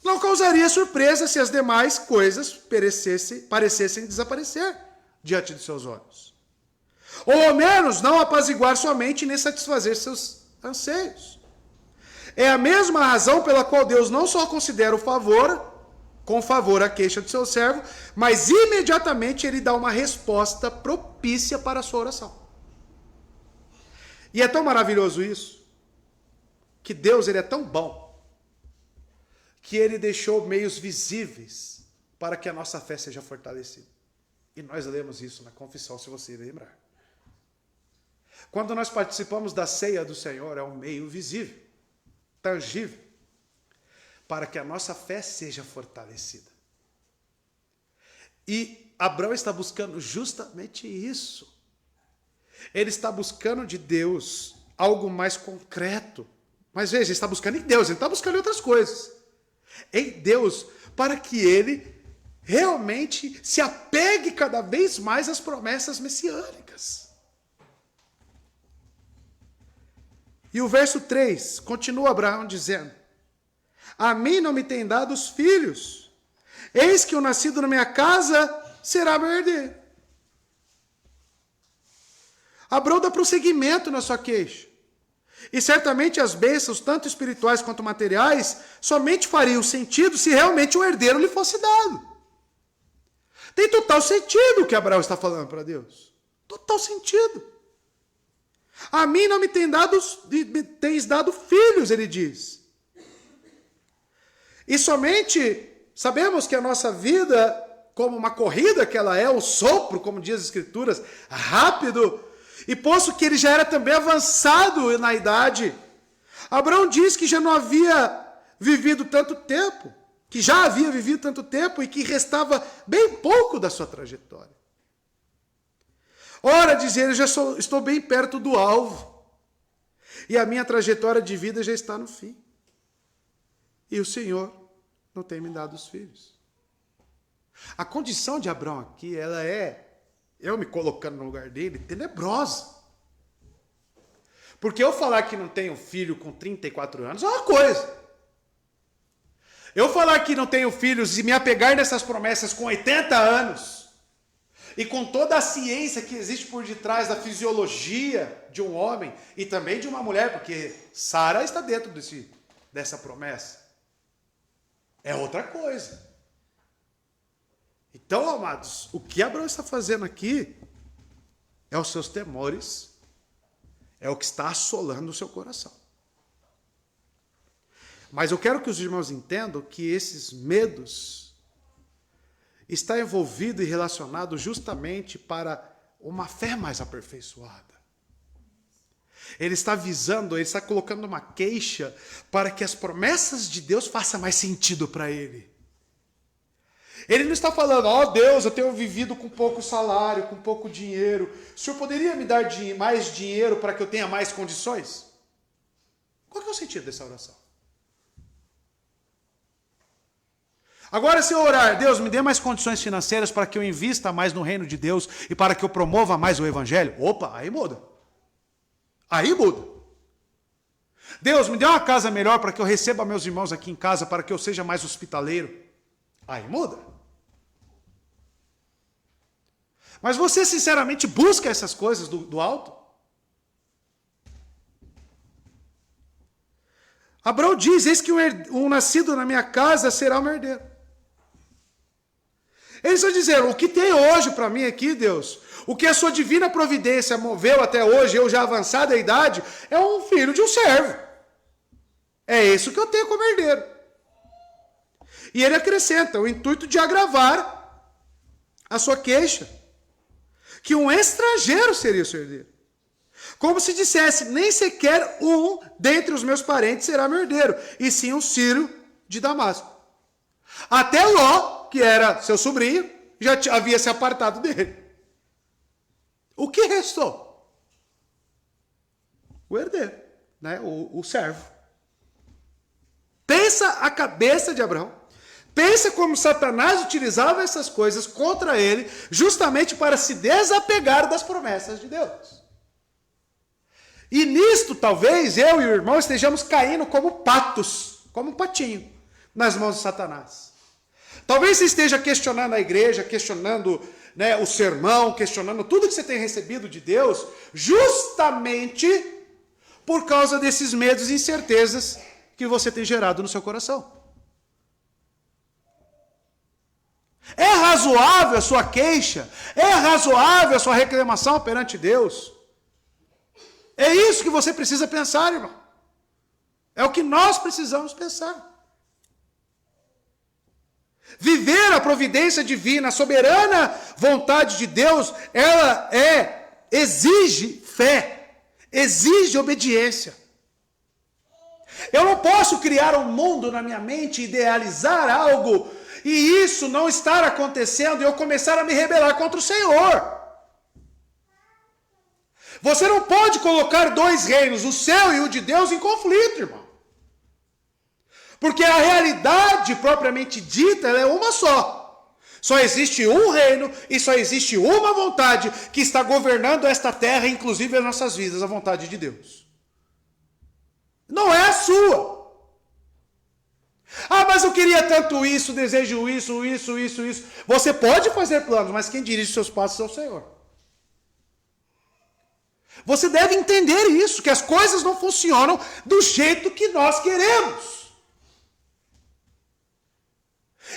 Speaker 1: não causaria surpresa se as demais coisas parecessem desaparecer diante de seus olhos. Ou ao menos não apaziguar sua mente nem satisfazer seus anseios. É a mesma razão pela qual Deus não só considera com favor a queixa do seu servo, mas imediatamente ele dá uma resposta propícia para a sua oração. E é tão maravilhoso isso, que Deus ele é tão bom, que ele deixou meios visíveis para que a nossa fé seja fortalecida. E nós lemos isso na confissão, se você lembrar. Quando nós participamos da ceia do Senhor, é um meio visível, tangível, para que a nossa fé seja fortalecida. E Abraão está buscando justamente isso. Ele está buscando de Deus algo mais concreto. Mas veja, ele está buscando em Deus, ele está buscando em outras coisas. Em Deus, para que ele realmente se apegue cada vez mais às promessas messiânicas. E o verso 3, continua Abraão dizendo: a mim não me tem dado os filhos, eis que o nascido na minha casa será meu herdeiro. Abraão dá prosseguimento na sua queixa. E certamente as bênçãos, tanto espirituais quanto materiais, somente fariam sentido se realmente um herdeiro lhe fosse dado. Tem total sentido o que Abraão está falando para Deus. Total sentido. A mim não me tens dado filhos, ele diz. E somente sabemos que a nossa vida, como uma corrida que ela é, um sopro, como diz as Escrituras, rápido, e posto que ele já era também avançado na idade, Abraão diz que já não havia vivido tanto tempo, que já havia vivido tanto tempo e que restava bem pouco da sua trajetória. Ora, diz ele, estou bem perto do alvo. E a minha trajetória de vida já está no fim. E o Senhor não tem me dado os filhos. A condição de Abraão aqui, ela é, eu me colocando no lugar dele, tenebrosa. Porque eu falar que não tenho filho com 34 anos é uma coisa. Eu falar que não tenho filhos e me apegar nessas promessas com 80 anos, e com toda a ciência que existe por detrás da fisiologia de um homem e também de uma mulher, porque Sara está dentro dessa promessa, é outra coisa. Então, amados, o que Abraão está fazendo aqui é os seus temores, é o que está assolando o seu coração. Mas eu quero que os irmãos entendam que esses medos estão envolvidos e relacionados justamente para uma fé mais aperfeiçoada. Ele está visando, ele está colocando uma queixa para que as promessas de Deus façam mais sentido para ele. Ele não está falando, ó Deus, eu tenho vivido com pouco salário, com pouco dinheiro. O Senhor poderia me dar mais dinheiro para que eu tenha mais condições? Qual que é o sentido dessa oração? Agora, se eu orar, Deus, me dê mais condições financeiras para que eu invista mais no reino de Deus e para que eu promova mais o evangelho. Opa, aí muda. Aí muda. Deus, me dê uma casa melhor para que eu receba meus irmãos aqui em casa, para que eu seja mais hospitaleiro. Aí muda. Mas você sinceramente busca essas coisas do alto? Abraão diz, eis que um nascido na minha casa será o meu herdeiro. Eles estão dizendo, o que tem hoje para mim aqui, Deus, o que a sua divina providência moveu até hoje, eu já avançada a idade, é um filho de um servo. É isso que eu tenho como herdeiro. E ele acrescenta, o intuito de agravar a sua queixa, que um estrangeiro seria o seu herdeiro. Como se dissesse, nem sequer um dentre os meus parentes será meu herdeiro, e sim um sírio de Damasco. Até Ló, que era seu sobrinho, já havia se apartado dele. O que restou? O herdeiro, né? o servo. Pensa a cabeça de Abraão. Pensa como Satanás utilizava essas coisas contra ele, justamente para se desapegar das promessas de Deus. E nisto, talvez, eu e o irmão estejamos caindo como patos, como um patinho, nas mãos de Satanás. Talvez você esteja questionando a igreja, questionando, né, o sermão, questionando tudo que você tem recebido de Deus, justamente por causa desses medos e incertezas que você tem gerado no seu coração. É razoável a sua queixa? É razoável a sua reclamação perante Deus? É isso que você precisa pensar, irmão. É o que nós precisamos pensar. Viver a providência divina, a soberana vontade de Deus, ela exige fé, exige obediência. Eu não posso criar um mundo na minha mente, idealizar algo, e isso não estar acontecendo, e eu começar a me rebelar contra o Senhor. Você não pode colocar dois reinos, o seu e o de Deus, em conflito, irmão. Porque a realidade propriamente dita, ela é uma só. Só existe um reino e só existe uma vontade que está governando esta terra, inclusive as nossas vidas, a vontade de Deus. Não é a sua. Ah, mas eu queria tanto isso, desejo isso. Você pode fazer planos, mas quem dirige seus passos é o Senhor. Você deve entender isso, que as coisas não funcionam do jeito que nós queremos.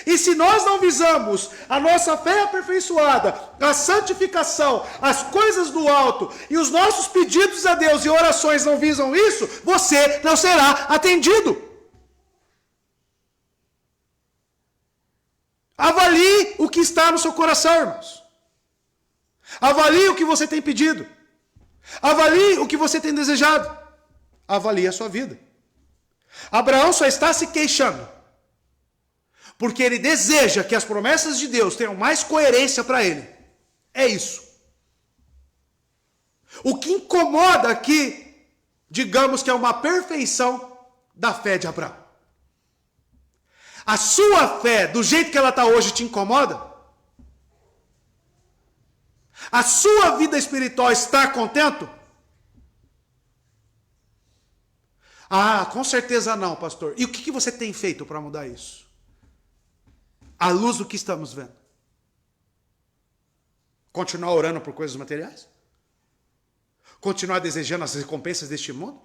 Speaker 1: E se nós não visamos a nossa fé aperfeiçoada, a santificação, as coisas do alto, e os nossos pedidos a Deus e orações não visam isso, você não será atendido. Avalie o que está no seu coração, irmãos. Avalie o que você tem pedido. Avalie o que você tem desejado. Avalie a sua vida. Abraão só está se queixando porque ele deseja que as promessas de Deus tenham mais coerência para ele. É isso. O que incomoda aqui, digamos que é uma perfeição da fé de Abraão. A sua fé, do jeito que ela está hoje, te incomoda? A sua vida espiritual está contente? Ah, com certeza não, pastor. E o que você tem feito para mudar isso? À luz do que estamos vendo. Continuar orando por coisas materiais? Continuar desejando as recompensas deste mundo?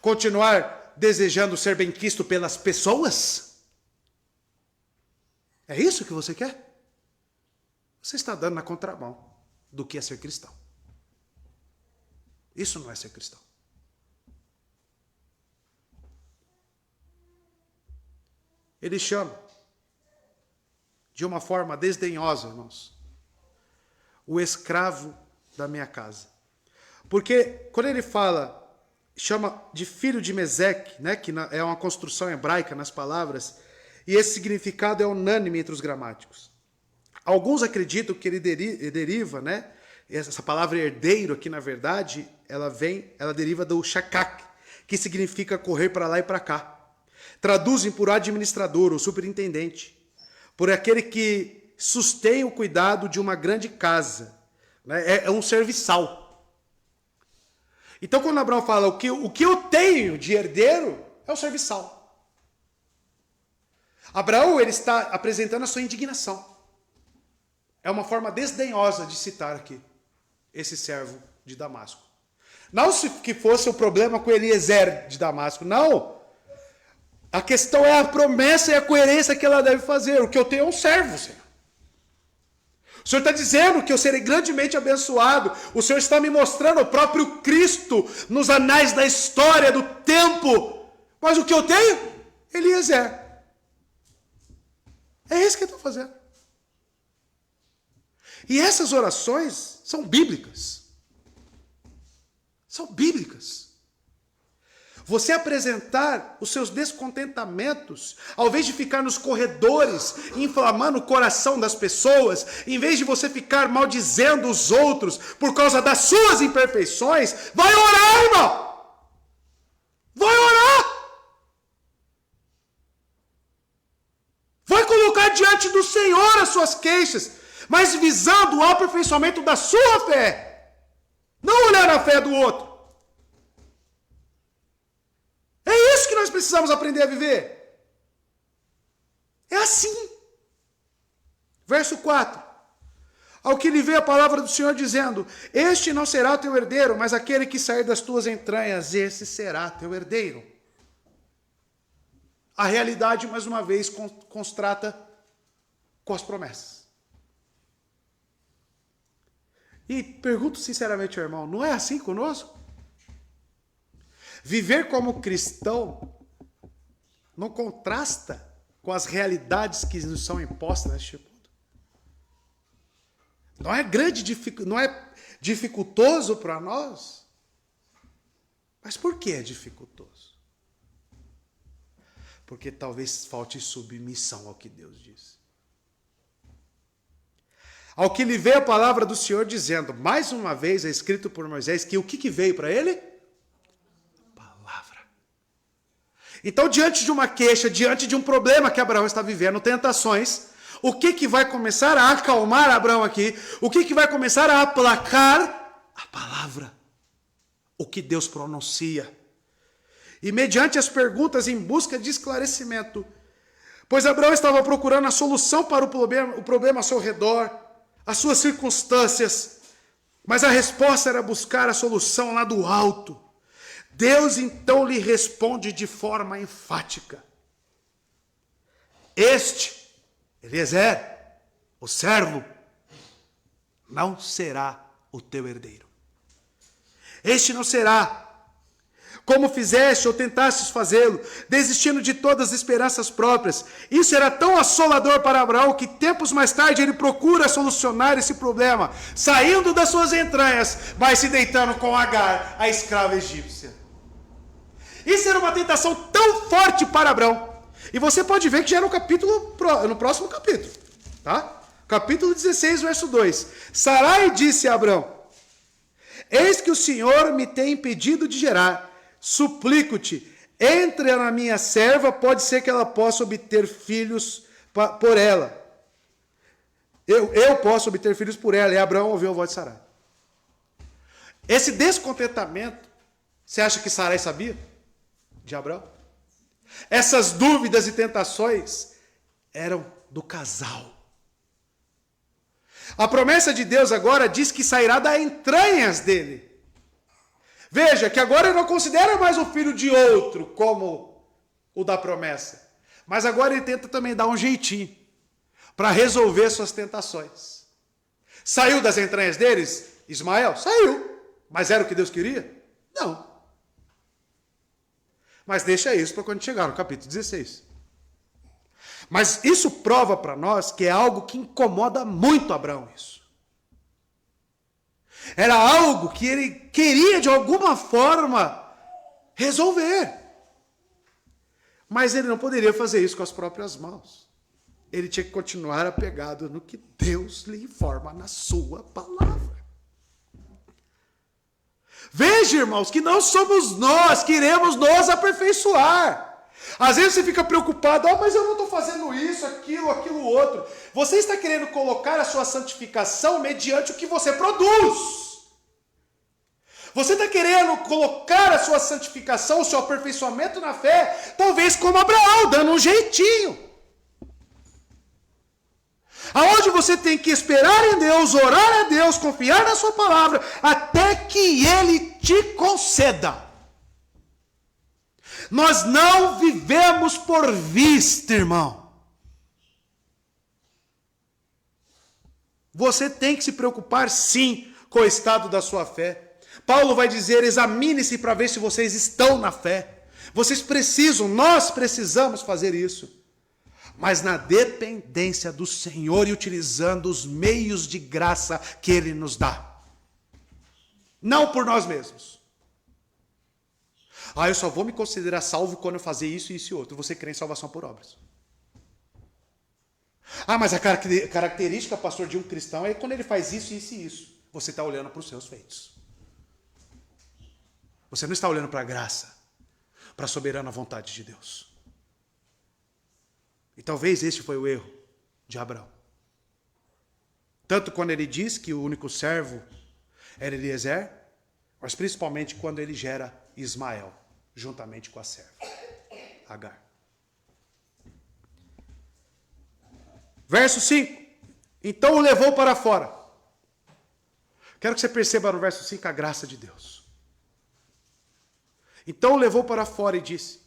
Speaker 1: Continuar desejando ser benquisto pelas pessoas? É isso que você quer? Você está dando na contramão do que é ser cristão. Isso não é ser cristão. Ele chama, de uma forma desdenhosa, irmãos, o escravo da minha casa. Porque quando ele fala, chama de filho de Meseque, né, que é uma construção hebraica nas palavras, e esse significado é unânime entre os gramáticos. Alguns acreditam que ele deriva, né, essa palavra herdeiro aqui, na verdade, ela deriva do shakak, que significa correr para lá e para cá. Traduzem por administrador ou superintendente, por aquele que sustém o cuidado de uma grande casa. Né? É um serviçal. Então, quando Abraão fala o que eu tenho de herdeiro, é o serviçal. Abraão, ele está apresentando a sua indignação. É uma forma desdenhosa de citar aqui esse servo de Damasco. Não se que fosse o problema com Eliezer de Damasco, não. A questão é a promessa e a coerência que ela deve fazer. O que eu tenho é um servo, Senhor. O Senhor está dizendo que eu serei grandemente abençoado. O Senhor está me mostrando o próprio Cristo nos anais da história, do tempo. Mas o que eu tenho? Eliezer. É isso que ele está fazendo. E essas orações são bíblicas. São bíblicas. Você apresentar os seus descontentamentos, ao invés de ficar nos corredores, inflamando o coração das pessoas, em vez de você ficar maldizendo os outros por causa das suas imperfeições, vai orar, irmão! Vai orar! Vai colocar diante do Senhor as suas queixas, mas visando o aperfeiçoamento da sua fé, não olhar a fé do outro. É isso que nós precisamos aprender a viver. É assim. Verso 4. Ao que lhe veio a palavra do Senhor dizendo: este não será teu herdeiro, mas aquele que sair das tuas entranhas, esse será teu herdeiro. A realidade, mais uma vez, constrata com as promessas. E pergunto sinceramente, irmão, não é assim conosco? Viver como cristão não contrasta com as realidades que nos são impostas neste mundo. Não é dificultoso para nós. Mas por que é dificultoso? Porque talvez falte submissão ao que Deus diz. Ao que lhe veio a palavra do Senhor dizendo, mais uma vez é escrito por Moisés, que o que veio para ele? Então, diante de uma queixa, diante de um problema que Abraão está vivendo, tentações, o que vai começar a acalmar Abraão aqui? O que vai começar a aplacar? A palavra. O que Deus pronuncia. E mediante as perguntas em busca de esclarecimento, pois Abraão estava procurando a solução para o problema ao seu redor, as suas circunstâncias, mas a resposta era buscar a solução lá do alto. Deus então lhe responde de forma enfática. Este, Eliezer, o servo, não será o teu herdeiro. Este não será, como fizeste ou tentastes fazê-lo, desistindo de todas as esperanças próprias. Isso era tão assolador para Abraão que tempos mais tarde ele procura solucionar esse problema, saindo das suas entranhas, mas se deitando com Agar, a escrava egípcia. Isso era uma tentação tão forte para Abraão. E você pode ver que já era no próximo capítulo. Tá? Capítulo 16, verso 2. Sarai disse a Abraão: Eis que o Senhor me tem impedido de gerar. Suplico-te, entre na minha serva, pode ser que ela possa obter filhos por ela. Eu posso obter filhos por ela. E Abraão ouviu a voz de Sarai. Esse descontentamento, você acha que Sarai sabia? De Abraão? Essas dúvidas e tentações eram do casal. A promessa de Deus agora diz que sairá das entranhas dele. Veja que agora ele não considera mais o filho de outro como o da promessa. Mas agora ele tenta também dar um jeitinho para resolver suas tentações. Saiu das entranhas deles? Ismael? Saiu. Mas era o que Deus queria? Não. Mas deixa isso para quando chegar no capítulo 16. Mas isso prova para nós que é algo que incomoda muito Abraão isso. Era algo que ele queria de alguma forma resolver. Mas ele não poderia fazer isso com as próprias mãos. Ele tinha que continuar apegado no que Deus lhe informa na sua palavra. Veja, irmãos, que não somos nós que iremos nos aperfeiçoar. Às vezes você fica preocupado, mas eu não estou fazendo isso, aquilo outro. Você está querendo colocar a sua santificação mediante o que você produz. Você está querendo colocar a sua santificação, o seu aperfeiçoamento na fé, talvez como Abraão, dando um jeitinho. Aonde você tem que esperar em Deus, orar a Deus, confiar na sua palavra, até que Ele te conceda. Nós não vivemos por vista, irmão. Você tem que se preocupar, sim, com o estado da sua fé. Paulo vai dizer, examine-se para ver se vocês estão na fé. Vocês precisam, nós precisamos fazer isso. Mas na dependência do Senhor e utilizando os meios de graça que Ele nos dá. Não por nós mesmos. Eu só vou me considerar salvo quando eu fazer isso, isso e outro. Você crê em salvação por obras. Mas a característica, pastor, de um cristão é quando ele faz isso, isso e isso. Você está olhando para os seus feitos. Você não está olhando para a graça, para a soberana vontade de Deus. E talvez este foi o erro de Abraão. Tanto quando ele diz que o único servo era Eliezer, mas principalmente quando ele gera Ismael, juntamente com a serva, Agar. Verso 5. Então o levou para fora. Quero que você perceba no verso 5 a graça de Deus. Então o levou para fora e disse,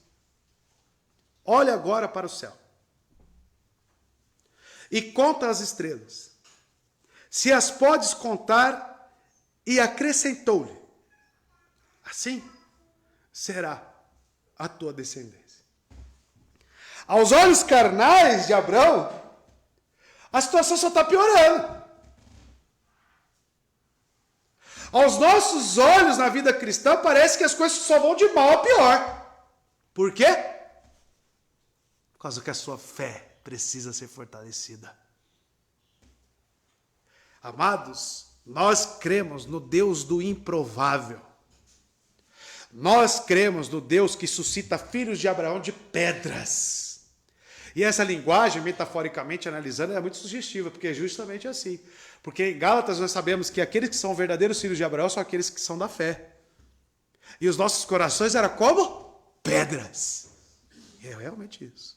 Speaker 1: olha agora para o céu e conta as estrelas, se as podes contar, e acrescentou-lhe, assim será a tua descendência. Aos olhos carnais de Abraão, a situação só está piorando. Aos nossos olhos na vida cristã, parece que as coisas só vão de mal a pior. Por quê? Por causa que a sua fé precisa ser fortalecida. Amados, nós cremos no Deus do improvável. Nós cremos no Deus que suscita filhos de Abraão de pedras. E essa linguagem, metaforicamente analisando, é muito sugestiva, porque é justamente assim. Porque em Gálatas nós sabemos que aqueles que são verdadeiros filhos de Abraão são aqueles que são da fé. E os nossos corações eram como? Pedras. E é realmente isso.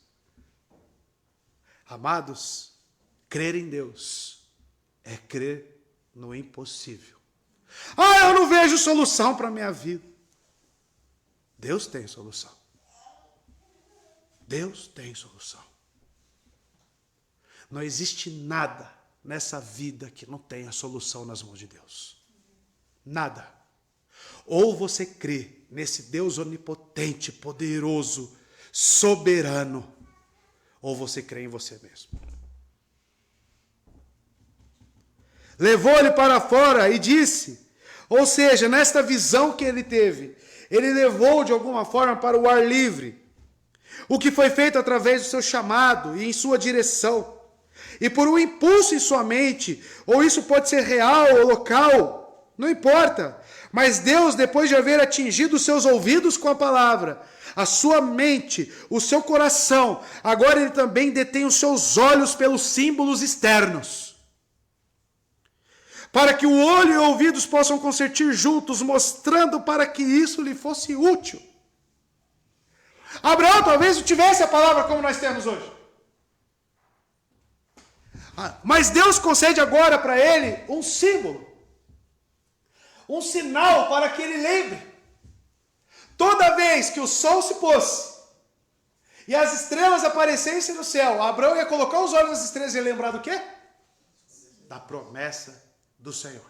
Speaker 1: Amados, crer em Deus é crer no impossível. Eu não vejo solução para a minha vida. Deus tem solução. Deus tem solução. Não existe nada nessa vida que não tenha solução nas mãos de Deus. Nada. Ou você crê nesse Deus onipotente, poderoso, soberano, ou você crê em você mesmo. Levou-lhe para fora e disse, ou seja, nesta visão que ele teve, ele levou de alguma forma para o ar livre, o que foi feito através do seu chamado e em sua direção, e por um impulso em sua mente, ou isso pode ser real ou local, não importa, Mas Deus, depois de haver atingido os seus ouvidos com a palavra, a sua mente, o seu coração, agora ele também detém os seus olhos pelos símbolos externos. Para que o olho e ouvidos possam consentir juntos, mostrando para que isso lhe fosse útil. Abraão talvez não tivesse a palavra como nós temos hoje. Mas Deus concede agora para ele um símbolo. Um sinal para que ele lembre. Toda vez que o sol se pôs e as estrelas aparecessem no céu, Abraão ia colocar os olhos nas estrelas e ia lembrar do quê? Da promessa do Senhor.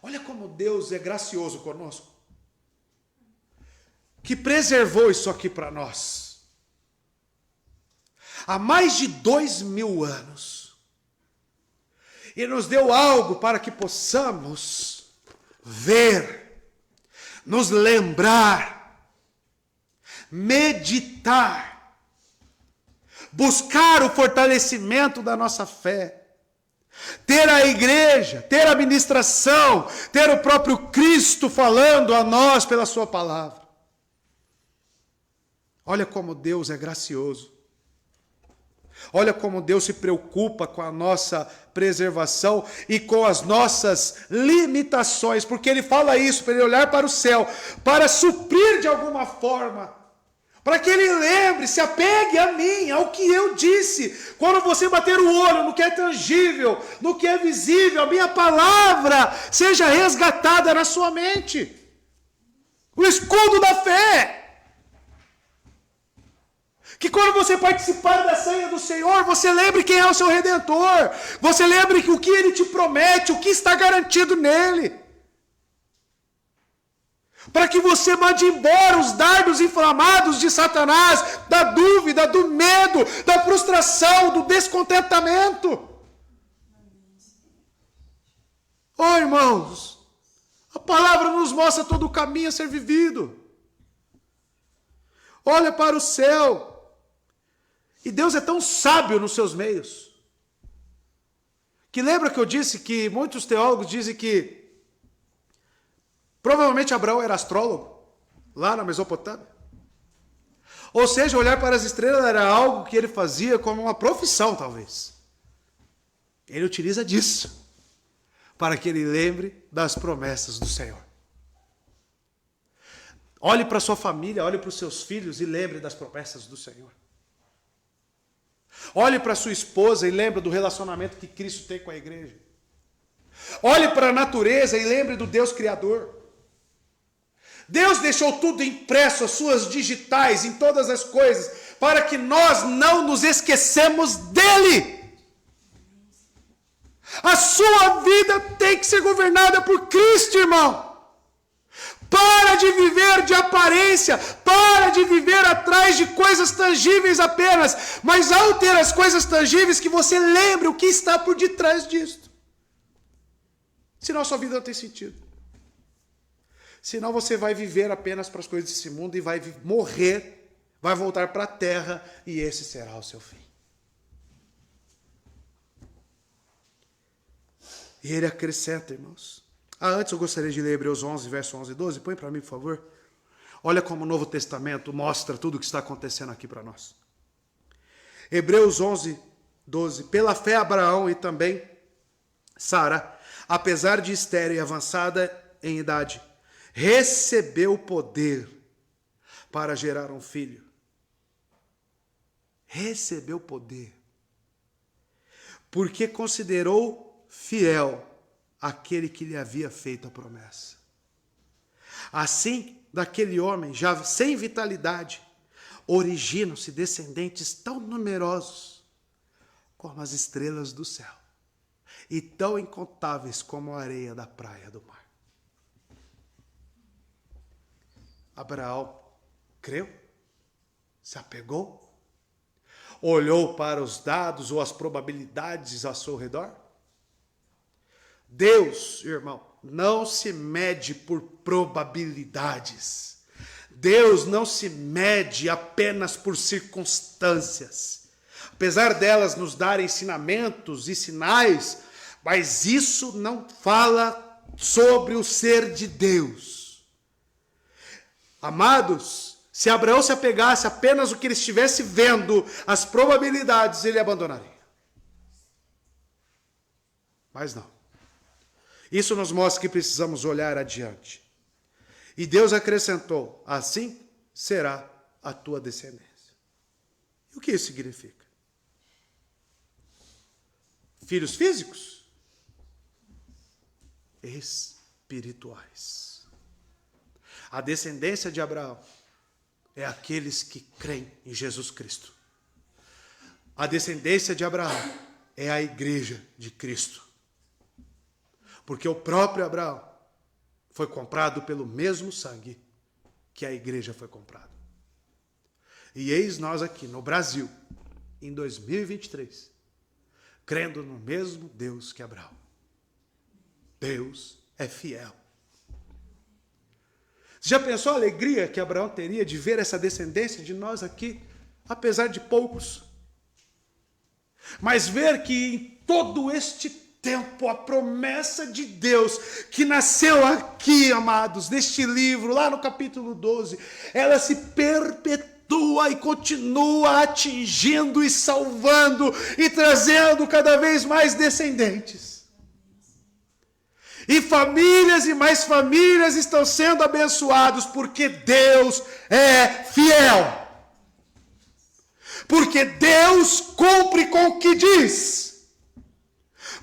Speaker 1: Olha como Deus é gracioso conosco. Que preservou isso aqui para nós. Há mais de 2000 anos. E nos deu algo para que possamos ver, nos lembrar, meditar, buscar o fortalecimento da nossa fé, ter a igreja, ter a ministração, ter o próprio Cristo falando a nós pela sua palavra. Olha como Deus é gracioso. Olha como Deus se preocupa com a nossa preservação e com as nossas limitações, porque Ele fala isso, para Ele olhar para o céu, para suprir de alguma forma, para que Ele lembre, se apegue a mim, ao que eu disse. Quando você bater o olho no que é tangível, no que é visível, a minha palavra seja resgatada na sua mente. O escudo da fé. Que quando você participar da ceia do Senhor, você lembre quem é o seu Redentor. Você lembre o que Ele te promete, o que está garantido nele. Para que você mande embora os dardos inflamados de Satanás, da dúvida, do medo, da frustração, do descontentamento. Oh, irmãos, a palavra nos mostra todo o caminho a ser vivido. Olha para o céu. E Deus é tão sábio nos seus meios, que lembra que eu disse que muitos teólogos dizem que provavelmente Abraão era astrólogo, lá na Mesopotâmia. Ou seja, olhar para as estrelas era algo que ele fazia como uma profissão, talvez. Ele utiliza disso, para que ele lembre das promessas do Senhor. Olhe para a sua família, olhe para os seus filhos e lembre das promessas do Senhor. Olhe para sua esposa e lembre do relacionamento que Cristo tem com a igreja. Olhe para a natureza e lembre do Deus Criador. Deus deixou tudo impresso, as suas digitais, em todas as coisas, para que nós não nos esquecemos dele. A sua vida tem que ser governada por Cristo, irmão. Para de viver de aparência, para de viver atrás de coisas tangíveis apenas, mas ao ter as coisas tangíveis, que você lembre o que está por detrás disto. Senão a sua vida não tem sentido. Senão você vai viver apenas para as coisas desse mundo e vai morrer, vai voltar para a terra e esse será o seu fim. E ele acrescenta, irmãos. Antes eu gostaria de ler Hebreus 11, verso 11 e 12. Põe para mim, por favor. Olha como o Novo Testamento mostra tudo o que está acontecendo aqui para nós. Hebreus 11, 12. Pela fé Abraão e também Sara, apesar de estéril e avançada em idade, recebeu poder para gerar um filho. Recebeu poder. Porque considerou fiel aquele que lhe havia feito a promessa. Assim, daquele homem, já sem vitalidade, originam-se descendentes tão numerosos como as estrelas do céu, e tão incontáveis como a areia da praia do mar. Abraão creu, se apegou, olhou para os dados ou as probabilidades ao seu redor. Deus, irmão, não se mede por probabilidades. Deus não se mede apenas por circunstâncias. Apesar delas nos darem ensinamentos e sinais, mas isso não fala sobre o ser de Deus. Amados, se Abraão se apegasse apenas ao que ele estivesse vendo, as probabilidades, ele abandonaria. Mas não. Isso nos mostra que precisamos olhar adiante. E Deus acrescentou: assim será a tua descendência. E o que isso significa? Filhos físicos? Espirituais. A descendência de Abraão é aqueles que creem em Jesus Cristo. A descendência de Abraão é a igreja de Cristo. Porque o próprio Abraão foi comprado pelo mesmo sangue que a igreja foi comprada. E eis nós aqui no Brasil, em 2023, crendo no mesmo Deus que Abraão. Deus é fiel. Você já pensou a alegria que Abraão teria de ver essa descendência de nós aqui, apesar de poucos? Mas ver que em todo este tempo a promessa de Deus que nasceu aqui, amados, neste livro, lá no capítulo 12, ela se perpetua e continua atingindo e salvando e trazendo cada vez mais descendentes. E famílias e mais famílias estão sendo abençoados porque Deus é fiel. Porque Deus cumpre com o que diz.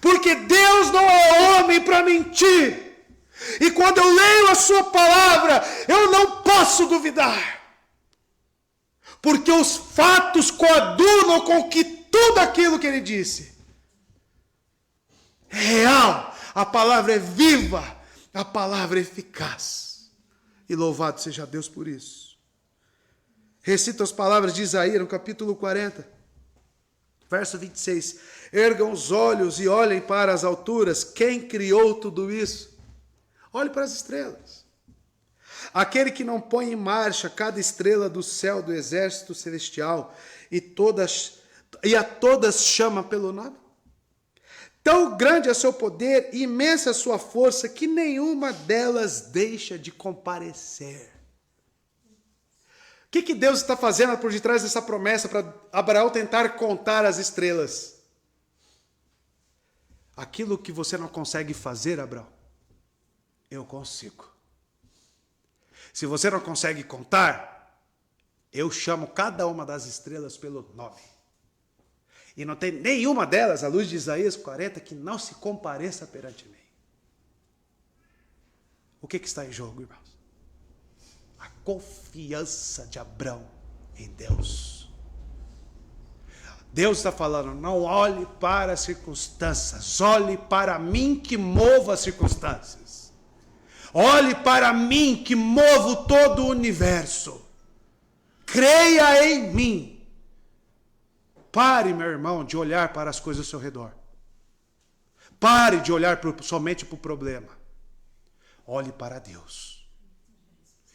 Speaker 1: Porque Deus não é homem para mentir. E quando eu leio a sua palavra, eu não posso duvidar. Porque os fatos coadunam com que tudo aquilo que ele disse é real. A palavra é viva, a palavra é eficaz. E louvado seja Deus por isso. Recito as palavras de Isaías no capítulo 40, verso 26. Ergam os olhos e olhem para as alturas. Quem criou tudo isso? Olhe para as estrelas. Aquele que não põe em marcha cada estrela do céu do exército celestial e a todas chama pelo nome. Tão grande é seu poder, imensa a sua força, que nenhuma delas deixa de comparecer. O que Deus está fazendo por detrás dessa promessa para Abraão tentar contar as estrelas? Aquilo que você não consegue fazer, Abraão, eu consigo. Se você não consegue contar, eu chamo cada uma das estrelas pelo nome. E não tem nenhuma delas, à luz de Isaías 40, que não se compareça perante mim. O que está em jogo, irmãos? A confiança de Abraão em Deus. Deus está falando: não olhe para as circunstâncias, olhe para mim que movo as circunstâncias. Olhe para mim que movo todo o universo. Creia em mim. Pare, meu irmão, de olhar para as coisas ao seu redor. Pare de olhar somente para o problema. Olhe para Deus.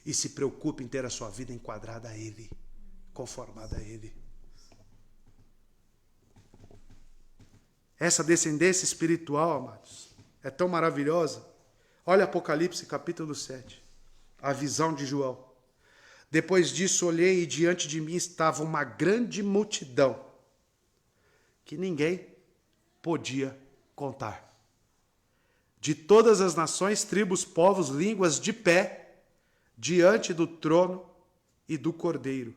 Speaker 1: E se preocupe em ter a sua vida enquadrada a Ele, conformada a Ele. Essa descendência espiritual, amados, é tão maravilhosa. Olha Apocalipse capítulo 7, a visão de João. Depois disso olhei e diante de mim estava uma grande multidão que ninguém podia contar. De todas as nações, tribos, povos, línguas, de pé, diante do trono e do Cordeiro,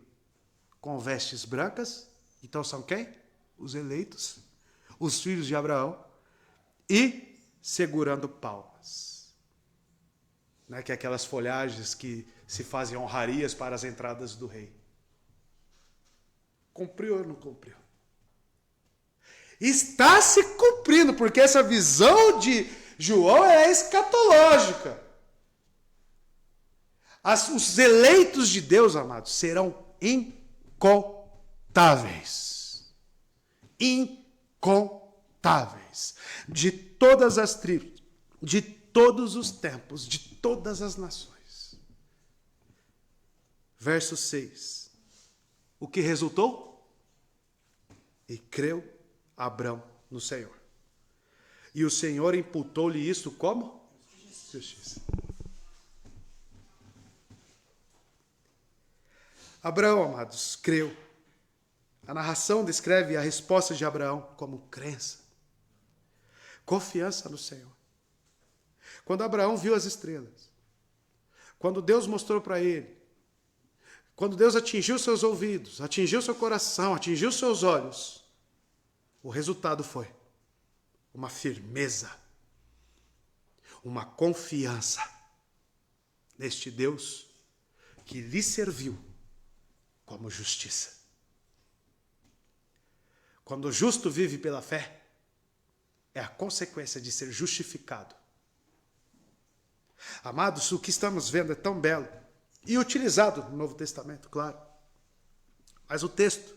Speaker 1: com vestes brancas. Então são quem? Os eleitos, os filhos de Abraão, e segurando palmas. Né? Que é aquelas folhagens que se fazem honrarias para as entradas do rei. Cumpriu ou não cumpriu? Está se cumprindo, porque essa visão de João é escatológica. Os eleitos de Deus, amados, serão incontáveis. Incontáveis. De todas as tribos, de todos os tempos, de todas as nações. Verso 6. O que resultou? E creu Abrão no Senhor. E o Senhor imputou-lhe isso como? justiça. Abraão, amados, creu. A narração descreve a resposta de Abraão como crença, confiança no Senhor. Quando Abraão viu as estrelas, quando Deus mostrou para ele, quando Deus atingiu seus ouvidos, atingiu seu coração, atingiu seus olhos, o resultado foi uma firmeza, uma confiança neste Deus que lhe serviu como justiça. Quando o justo vive pela fé, é a consequência de ser justificado. Amados, o que estamos vendo é tão belo e utilizado no Novo Testamento, claro. Mas o texto,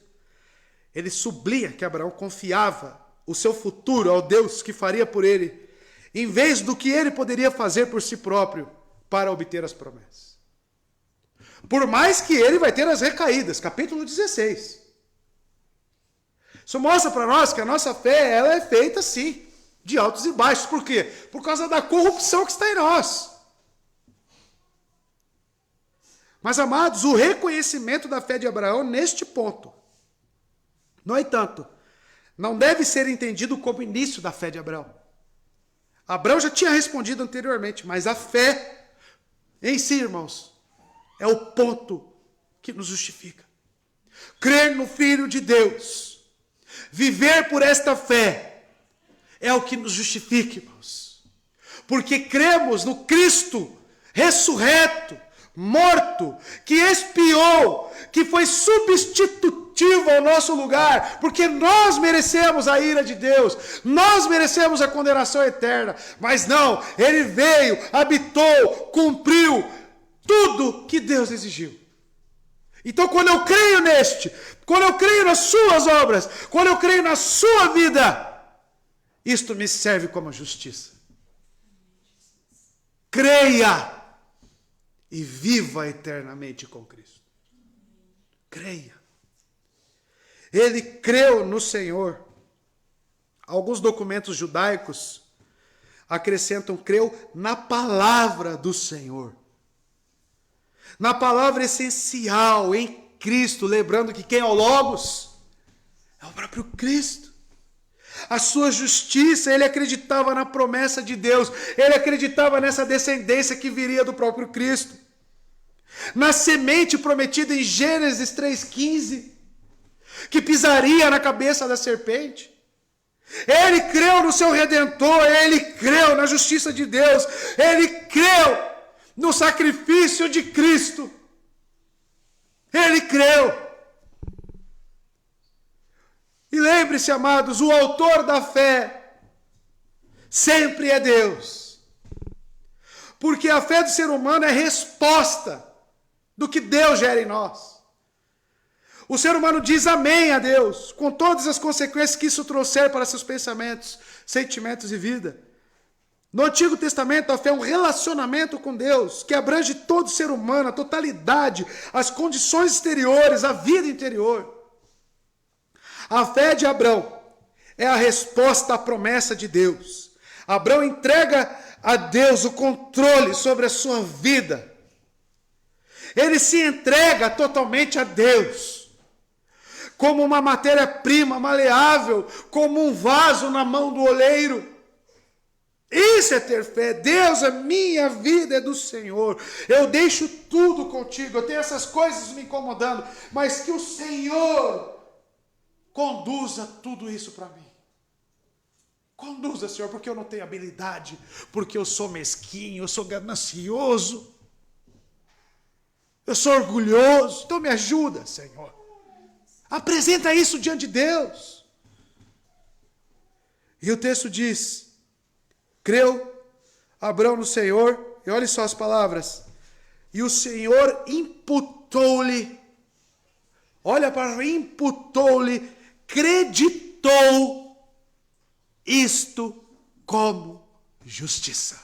Speaker 1: ele sublinha que Abraão confiava o seu futuro ao Deus que faria por ele, em vez do que ele poderia fazer por si próprio para obter as promessas. Por mais que ele vai ter as recaídas, capítulo 16. Isso mostra para nós que a nossa fé, ela é feita, sim, de altos e baixos. Por quê? Por causa da corrupção que está em nós. Mas, amados, o reconhecimento da fé de Abraão neste ponto, no entanto, não deve ser entendido como início da fé de Abraão. Abraão já tinha respondido anteriormente, mas a fé em si, irmãos, é o ponto que nos justifica. Crer no Filho de Deus, viver por esta fé, é o que nos justifica, irmãos. Porque cremos no Cristo ressurreto, morto, que expiou, que foi substitutivo ao nosso lugar, porque nós merecemos a ira de Deus, nós merecemos a condenação eterna, mas não, ele veio, habitou, cumpriu tudo que Deus exigiu. Então, quando eu creio neste, quando eu creio nas suas obras, quando eu creio na sua vida, isto me serve como justiça. Creia e viva eternamente com Cristo. Creia. Ele creu no Senhor. Alguns documentos judaicos acrescentam creu na palavra do Senhor. Na palavra essencial, em Cristo, lembrando que quem é o Logos é o próprio Cristo. A sua justiça, ele acreditava na promessa de Deus, ele acreditava nessa descendência que viria do próprio Cristo. Na semente prometida em Gênesis 3,15, que pisaria na cabeça da serpente. Ele creu no seu Redentor, ele creu na justiça de Deus, ele creu no sacrifício de Cristo. Ele creu. E lembre-se, amados, o autor da fé sempre é Deus. Porque a fé do ser humano é resposta do que Deus gera em nós. O ser humano diz amém a Deus, com todas as consequências que isso trouxer para seus pensamentos, sentimentos e vida. No Antigo Testamento, a fé é um relacionamento com Deus, que abrange todo ser humano, a totalidade, as condições exteriores, a vida interior. A fé de Abraão é a resposta à promessa de Deus. Abraão entrega a Deus o controle sobre a sua vida. Ele se entrega totalmente a Deus, como uma matéria-prima maleável, como um vaso na mão do oleiro. Isso é ter fé. Deus, a minha vida é do Senhor. Eu deixo tudo contigo. Eu tenho essas coisas me incomodando, mas que o Senhor conduza tudo isso para mim. Conduza, Senhor, porque eu não tenho habilidade, porque eu sou mesquinho, eu sou ganancioso, eu sou orgulhoso. Então me ajuda, Senhor. Apresenta isso diante de Deus. E o texto diz: creu Abraão no Senhor, e olha só as palavras, e o Senhor imputou-lhe, olha para imputou-lhe, creditou isto como justiça.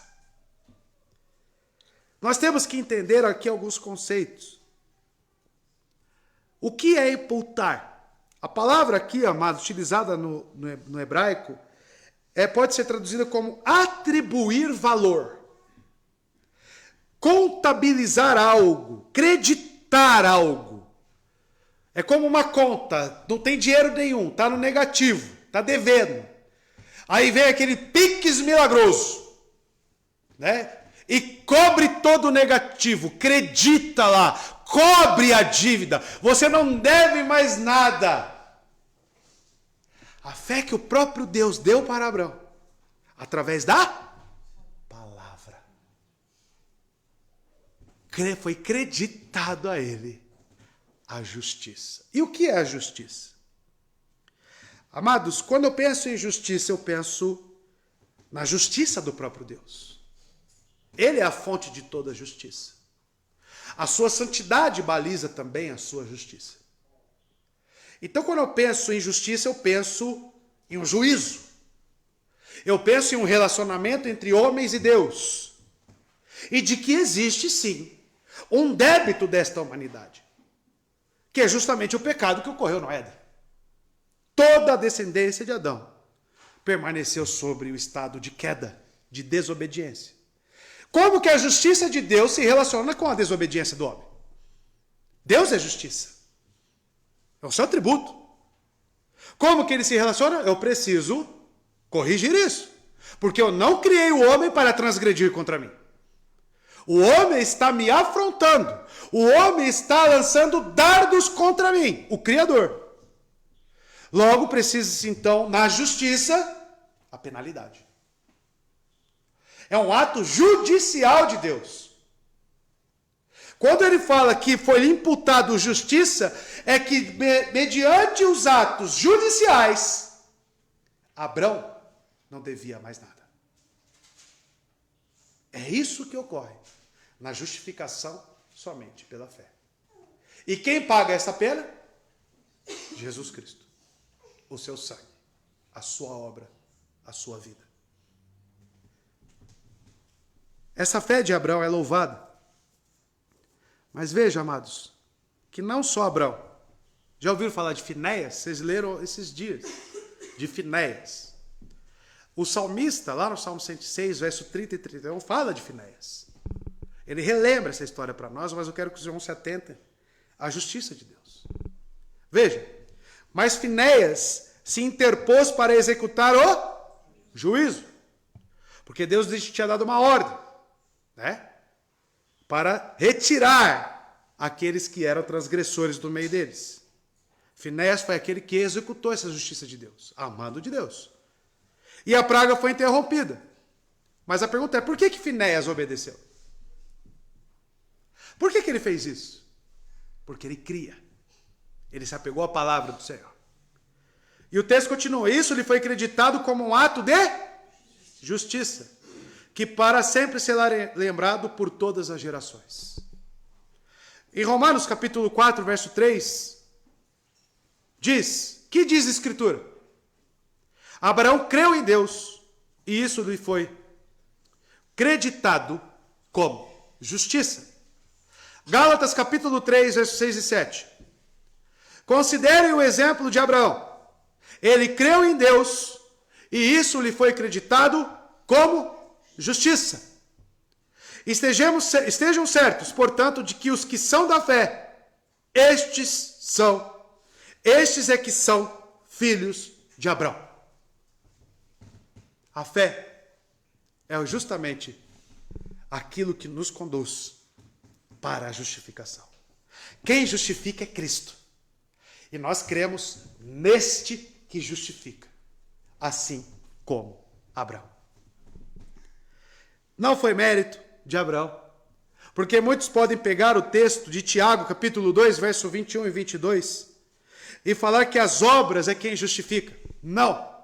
Speaker 1: Nós temos que entender aqui alguns conceitos. O que é imputar? A palavra aqui, amado, utilizada no hebraico, pode ser traduzida como atribuir valor. contabilizar algo, creditar algo. É como uma conta, não tem dinheiro nenhum, está no negativo, está devendo. Aí vem aquele Pix milagroso, né? E cobre todo o negativo, credita lá, cobre a dívida, você não deve mais nada. A fé que o próprio Deus deu para Abraão, através da palavra, foi creditado a ele a justiça. E o que é a justiça? Amados, quando eu penso em justiça, eu penso na justiça do próprio Deus. Ele é a fonte de toda a justiça. A sua santidade baliza também a sua justiça. Então, quando eu penso em justiça, eu penso em um juízo. Eu penso em um relacionamento entre homens e Deus. E de que existe, sim, um débito desta humanidade, que é justamente o pecado que ocorreu no Éden. Toda a descendência de Adão permaneceu sobre o estado de queda, de desobediência. Como que a justiça de Deus se relaciona com a desobediência do homem? Deus é justiça. É o seu atributo. Como que ele se relaciona? Eu preciso corrigir isso. Porque eu não criei o homem para transgredir contra mim. O homem está me afrontando. O homem está lançando dardos contra mim, o Criador. Logo precisa-se então, na justiça, a penalidade. É um ato judicial de Deus. Quando ele fala que foi imputado justiça, é que mediante os atos judiciais, Abrão não devia mais nada. É isso que ocorre na justificação somente pela fé. E quem paga essa pena? Jesus Cristo. O seu sangue, a sua obra, a sua vida. Essa fé de Abrão é louvada. Mas veja, amados, que não só Abrão. Já ouviram falar de Finéias? Vocês leram esses dias de Finéias. O salmista, lá no Salmo 106, verso 30 e 31, fala de Finéias. Ele relembra essa história para nós, mas eu quero que os irmãos se atentem à justiça de Deus. Veja, mas Finéias se interpôs para executar o juízo. Porque Deus tinha dado uma ordem, né? Para retirar aqueles que eram transgressores do meio deles. Finéias foi aquele que executou essa justiça de Deus, amando de Deus. E a praga foi interrompida. Mas a pergunta é, por que Finéias obedeceu? Por que ele fez isso? Porque ele cria. Ele se apegou à palavra do Senhor. E o texto continua, isso lhe foi acreditado como um ato de justiça, que para sempre será lembrado por todas as gerações. Em Romanos capítulo 4, verso 3, diz, que diz a Escritura? Abraão creu em Deus, e isso lhe foi creditado como justiça. Gálatas capítulo 3, versos 6 e 7. Considerem o exemplo de Abraão. Ele creu em Deus, e isso lhe foi creditado como justiça. Estejam certos, portanto, de que os que são da fé, estes é que são filhos de Abraão. A fé é justamente aquilo que nos conduz para a justificação. Quem justifica é Cristo. E nós cremos neste que justifica, assim como Abraão. Não foi mérito de Abraão, porque muitos podem pegar o texto de Tiago, capítulo 2, verso 21 e 22, e falar que as obras é quem justifica. Não.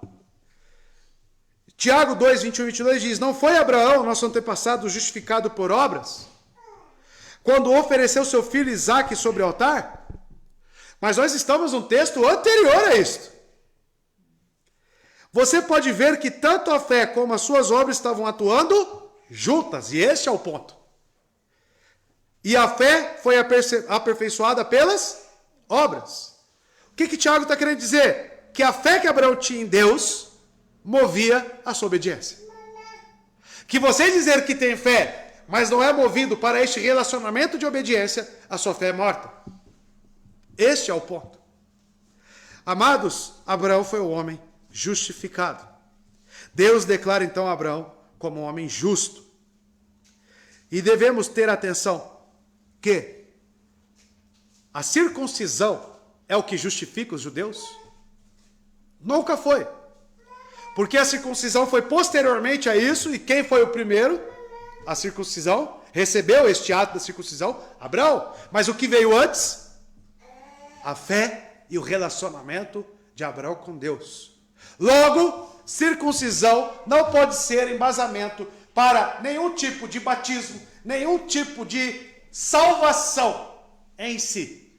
Speaker 1: Tiago 2, 21 e 22 diz, não foi Abraão, nosso antepassado, justificado por obras, quando ofereceu seu filho Isaque sobre o altar? Mas nós estamos num texto anterior a isto. Você pode ver que tanto a fé como as suas obras estavam atuando juntas, e este é o ponto. E a fé foi aperfeiçoada pelas obras. O que Tiago está querendo dizer? Que a fé que Abraão tinha em Deus movia a sua obediência. Que você dizer que tem fé, mas não é movido para este relacionamento de obediência, a sua fé é morta. Este é o ponto. Amados, Abraão foi o homem justificado. Deus declara então Abraão como um homem justo. E devemos ter atenção que a circuncisão é o que justifica os judeus? Nunca foi. Porque a circuncisão foi posteriormente a isso, e quem foi o primeiro? A circuncisão, recebeu este ato da circuncisão? Abraão. Mas o que veio antes? A fé e o relacionamento de Abraão com Deus. Logo, circuncisão não pode ser embasamento para nenhum tipo de batismo, nenhum tipo de salvação em si.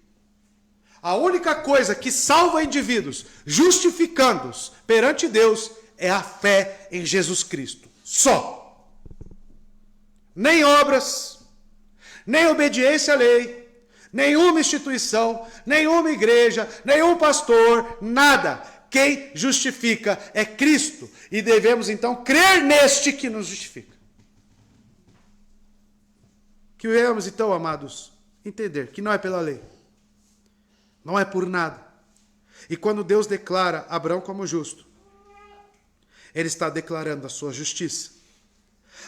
Speaker 1: A única coisa que salva indivíduos, justificando-os perante Deus, é a fé em Jesus Cristo. Só. Nem obras, nem obediência à lei, nenhuma instituição, nenhuma igreja, nenhum pastor, nada. Quem justifica é Cristo. E devemos então crer neste que nos justifica. Que venhamos então, amados, entender que não é pela lei. Não é por nada. E quando Deus declara Abraão como justo, Ele está declarando a sua justiça.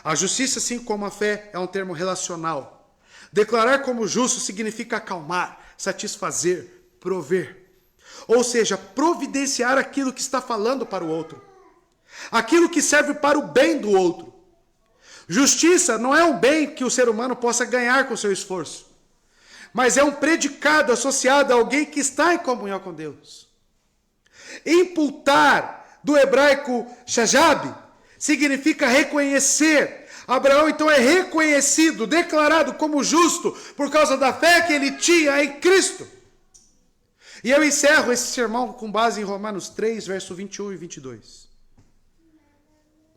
Speaker 1: A justiça, assim como a fé, é um termo relacional. Declarar como justo significa acalmar, satisfazer, prover. Ou seja, providenciar aquilo que está falando para o outro. Aquilo que serve para o bem do outro. Justiça não é um bem que o ser humano possa ganhar com seu esforço. Mas é um predicado associado a alguém que está em comunhão com Deus. Imputar, do hebraico shajab, significa reconhecer. Abraão então é reconhecido, declarado como justo, por causa da fé que ele tinha em Cristo. E eu encerro esse sermão com base em Romanos 3, verso 21 e 22.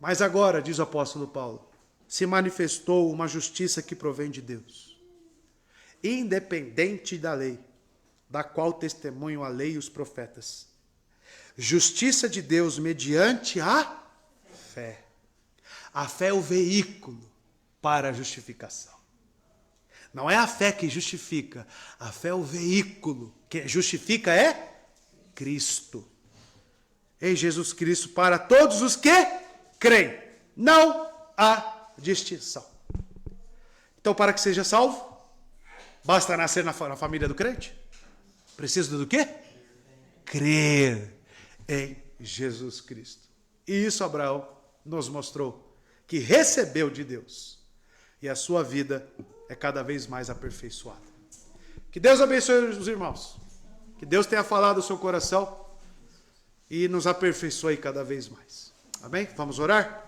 Speaker 1: Mas agora, diz o apóstolo Paulo, se manifestou uma justiça que provém de Deus, independente da lei, da qual testemunham a lei e os profetas. Justiça de Deus mediante a fé. A fé é o veículo para a justificação. Não é a fé que justifica, a fé é o veículo. Quem justifica é Cristo. Em Jesus Cristo para todos os que creem. Não há distinção. Então, para que seja salvo, basta nascer na família do crente? Precisa do quê? Crer em Jesus Cristo. E isso Abraão nos mostrou que recebeu de Deus. E a sua vida é cada vez mais aperfeiçoada. Que Deus abençoe os irmãos. Que Deus tenha falado ao seu coração e nos aperfeiçoe cada vez mais. Amém? Vamos orar?